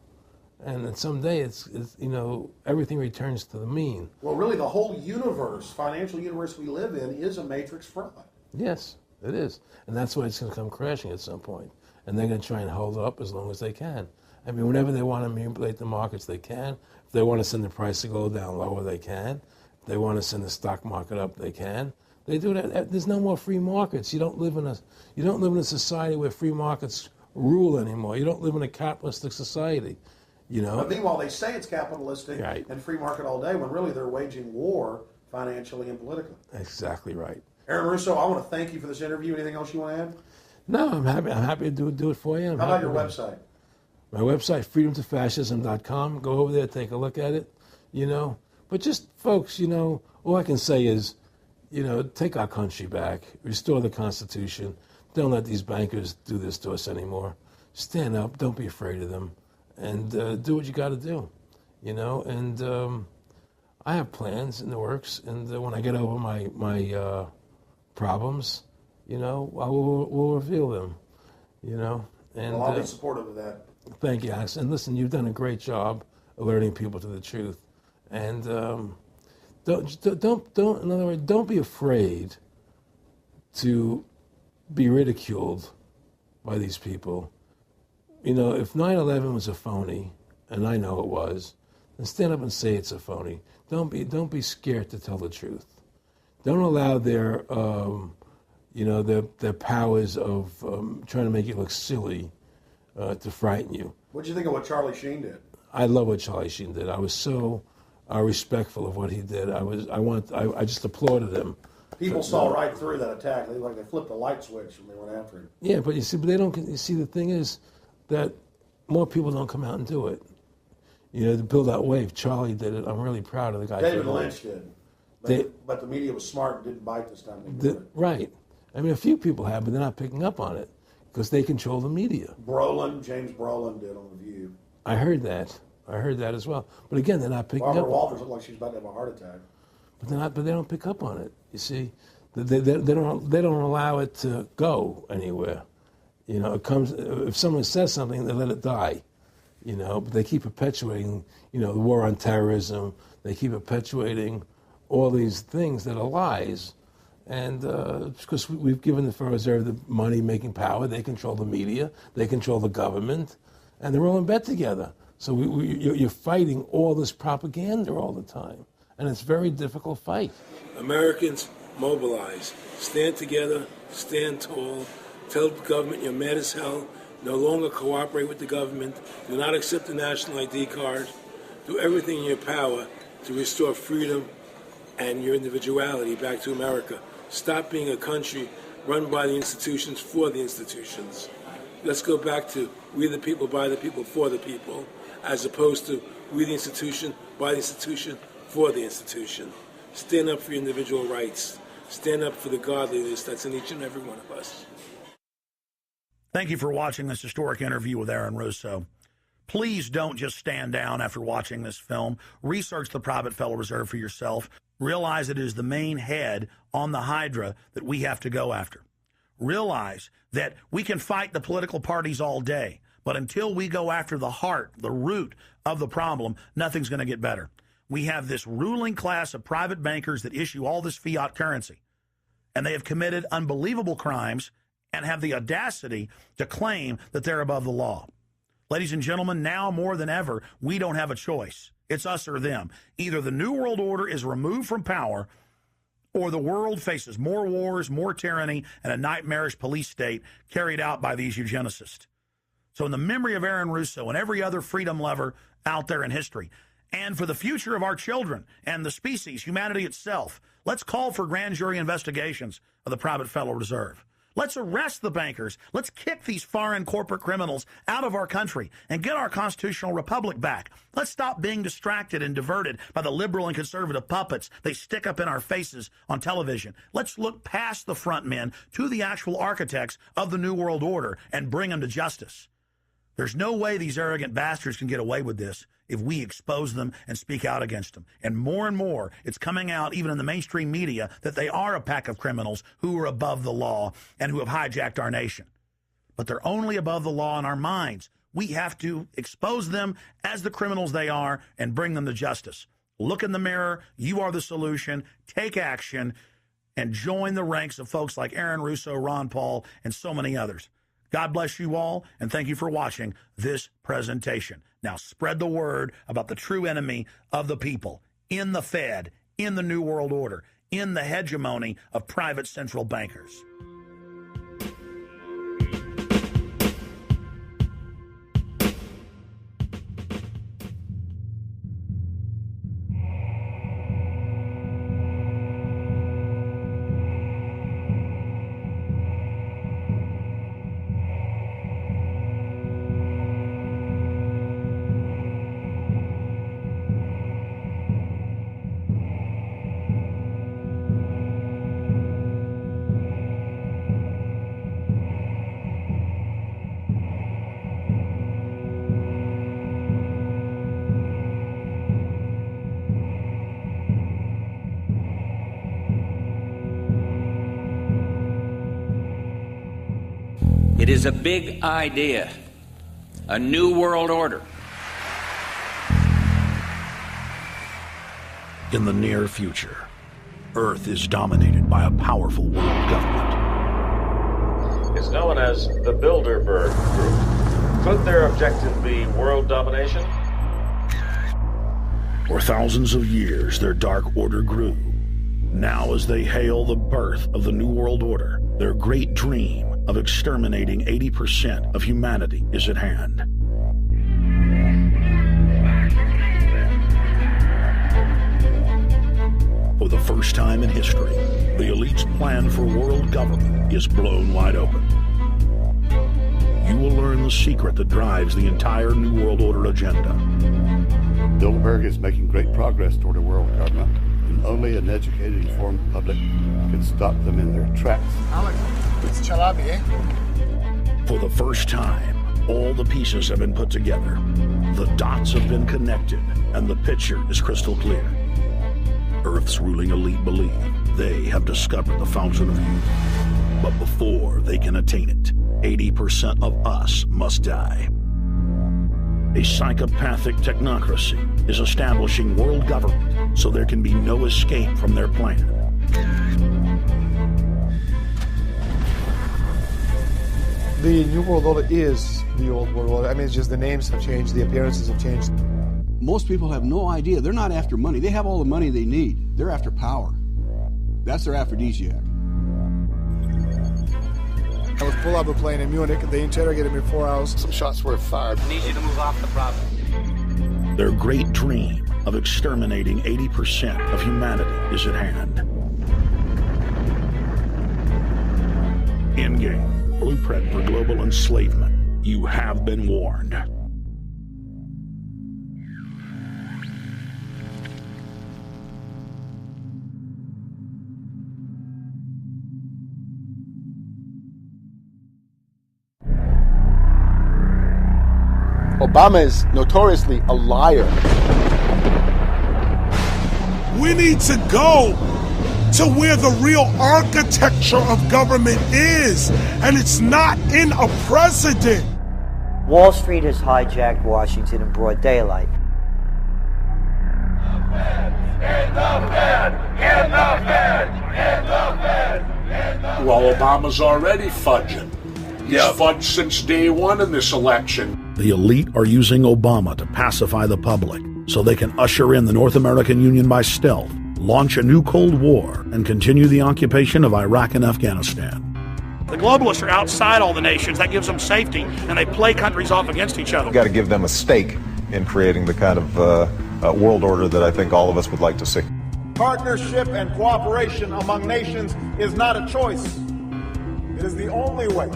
And then someday it's you know, everything returns to the mean. Well, really, the whole universe, financial universe we live in, is a matrix fraud. Yes, it is. And that's why it's going to come crashing at some point. And they're going to try and hold it up as long as they can. I mean, whenever they want to manipulate the markets, they can. If they want to send the price to go down lower, they can. If they want to send the stock market up, they can. They do that. There's no more free markets. You don't live in a society where free markets rule anymore. You don't live in a capitalistic society. You know? But meanwhile, they say it's capitalistic right. and free market all day, when really they're waging war financially and politically. Exactly right. Aaron Russo, I want to thank you for this interview. Anything else you want to add? No, I'm happy to do it for you. How about your website? My website, freedomtofascism.com. Go over there, take a look at it, you know. But just, folks, you know, all I can say is, you know, take our country back, restore the Constitution. Don't let these bankers do this to us anymore. Stand up, don't be afraid of them, and do what you got to do, you know. And I have plans in the works, and when I get over my problems, you know, we'll reveal them, you know. And well, I'll be supportive of that. Thank you, Alex. And listen, you've done a great job alerting people to the truth. And don't. In other words, don't be afraid to be ridiculed by these people. You know, if 9/11 was a phony, and I know it was, then stand up and say it's a phony. Don't be scared to tell the truth. Don't allow their you know, their powers of trying to make you look silly to frighten you. What do you think of what Charlie Sheen did? I love what Charlie Sheen did. I was so respectful of what he did. I just applauded him. People saw right through that attack. They flipped the light switch when they went after him. Yeah, but they don't. You see, the thing is that more people don't come out and do it. You know, to build that wave. Charlie did it. I'm really proud of the guy. David Lynch did. But the media was smart and didn't bite this time. Right. I mean, a few people have, but they're not picking up on it because they control the media. James Brolin did on The View. I heard that as well. But again, they're not picking up. Barbara Walters looked like she's about to have a heart attack. But they don't pick up on it. You see, they don't allow it to go anywhere. You know, it comes if someone says something, they let it die. You know, but they keep perpetuating. You know, the war on terrorism. They keep perpetuating all these things that are lies. And because we've given the Federal Reserve the money-making power, they control the media, they control the government, and they're all in bed together. So you're fighting all this propaganda all the time, and it's a very difficult fight. Americans, mobilize. Stand together, stand tall. Tell the government you're mad as hell. No longer cooperate with the government. Do not accept the national ID card. Do everything in your power to restore freedom and your individuality back to America. Stop being a country run by the institutions for the institutions. Let's go back to we the people, by the people, for the people, as opposed to we the institution, by the institution, for the institution. Stand up for your individual rights. Stand up for the godliness that's in each and every one of us. Thank you for watching this historic interview with Aaron Russo. Please don't just stand down after watching this film. Research the private Federal Reserve for yourself. Realize it is the main head on the Hydra that we have to go after. Realize that we can fight the political parties all day, but until we go after the heart, the root of the problem, nothing's going to get better. We have this ruling class of private bankers that issue all this fiat currency, and they have committed unbelievable crimes and have the audacity to claim that they're above the law. Ladies and gentlemen, now more than ever, we don't have a choice. It's us or them. Either the New World Order is removed from power, or the world faces more wars, more tyranny, and a nightmarish police state carried out by these eugenicists. So in the memory of Aaron Russo and every other freedom lover out there in history, and for the future of our children and the species, humanity itself, let's call for grand jury investigations of the private Federal Reserve. Let's arrest the bankers. Let's kick these foreign corporate criminals out of our country and get our constitutional republic back. Let's stop being distracted and diverted by the liberal and conservative puppets they stick up in our faces on television. Let's look past the front men to the actual architects of the New World Order and bring them to justice. There's no way these arrogant bastards can get away with this if we expose them and speak out against them. And more, it's coming out even in the mainstream media that they are a pack of criminals who are above the law and who have hijacked our nation. But they're only above the law in our minds. We have to expose them as the criminals they are and bring them to justice. Look in the mirror. You are the solution. Take action and join the ranks of folks like Aaron Russo, Ron Paul, and so many others. God bless you all, and thank you for watching this presentation. Now spread the word about the true enemy of the people in the Fed, in the New World Order, in the hegemony of private central bankers. It is a big idea, a new world order. In the near future, Earth is dominated by a powerful world government. It's known as the Bilderberg Group. Could their objective be world domination? For thousands of years, their dark order grew. Now, as they hail the birth of the New World Order, their great dream of exterminating 80% of humanity is at hand. For the first time in history, the elite's plan for world government is blown wide open. You will learn the secret that drives the entire New World Order agenda. Bilderberg is making great progress toward a world government, and only an educated, informed public can stop them in their tracks. Alex, it's Chalabi, eh? For the first time, all the pieces have been put together. The dots have been connected, and the picture is crystal clear. Earth's ruling elite believe they have discovered the fountain of youth. But before they can attain it, 80% of us must die. A psychopathic technocracy is establishing world government so there can be no escape from their plan. The New World Order is the old world order. I mean, it's just the names have changed, the appearances have changed. Most people have no idea. They're not after money. They have all the money they need. They're after power. That's their aphrodisiac. I was pulled out of a plane in Munich. They interrogated me for 4 hours. Some shots were fired. I need you to move off the property. Their great dream of exterminating 80% of humanity is at hand. Endgame. Blueprint for global enslavement. You have been warned. Obama is notoriously a liar. We need to go to where the real architecture of government is, and it's not in a president. Wall Street has hijacked Washington in broad daylight. Well, Obama's already fudging. He's fudged since day one in this election. The elite are using Obama to pacify the public so they can usher in the North American Union by stealth, launch a new Cold War, and continue the occupation of Iraq and Afghanistan. The globalists are outside all the nations. That gives them safety, and they play countries off against each other. We've got to give them a stake in creating the kind of world order that I think all of us would like to see. Partnership and cooperation among nations is not a choice. It is the only way.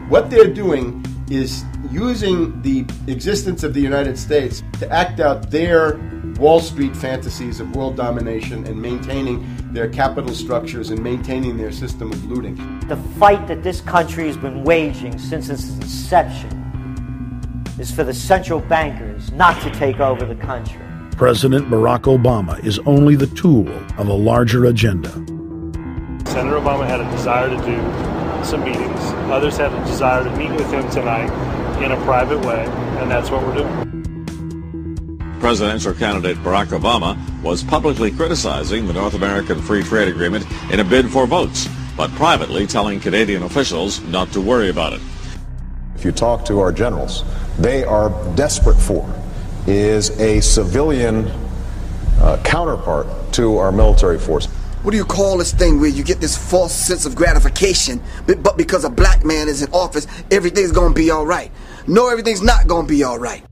What they're doing is using the existence of the United States to act out their Wall Street fantasies of world domination and maintaining their capital structures and maintaining their system of looting. The fight that this country has been waging since its inception is for the central bankers not to take over the country. President Barack Obama is only the tool of a larger agenda. Senator Obama had a desire to do some meetings. Others had a desire to meet with him tonight in a private way, and that's what we're doing. Presidential candidate Barack Obama was publicly criticizing the North American Free Trade Agreement in a bid for votes, but privately telling Canadian officials not to worry about it. If you talk to our generals, they are desperate for is a civilian counterpart to our military force. What do you call this thing where you get this false sense of gratification, but because a black man is in office, everything's gonna be all right? No, everything's not gonna be all right.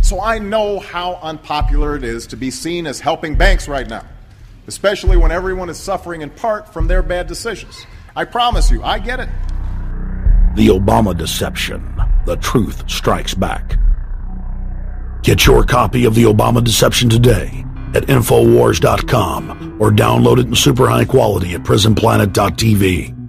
So I know how unpopular it is to be seen as helping banks right now, especially when everyone is suffering in part from their bad decisions. I promise you, I get it. The Obama deception. The truth strikes back. Get your copy of The Obama Deception today at Infowars.com or download it in super high quality at prisonplanet.tv.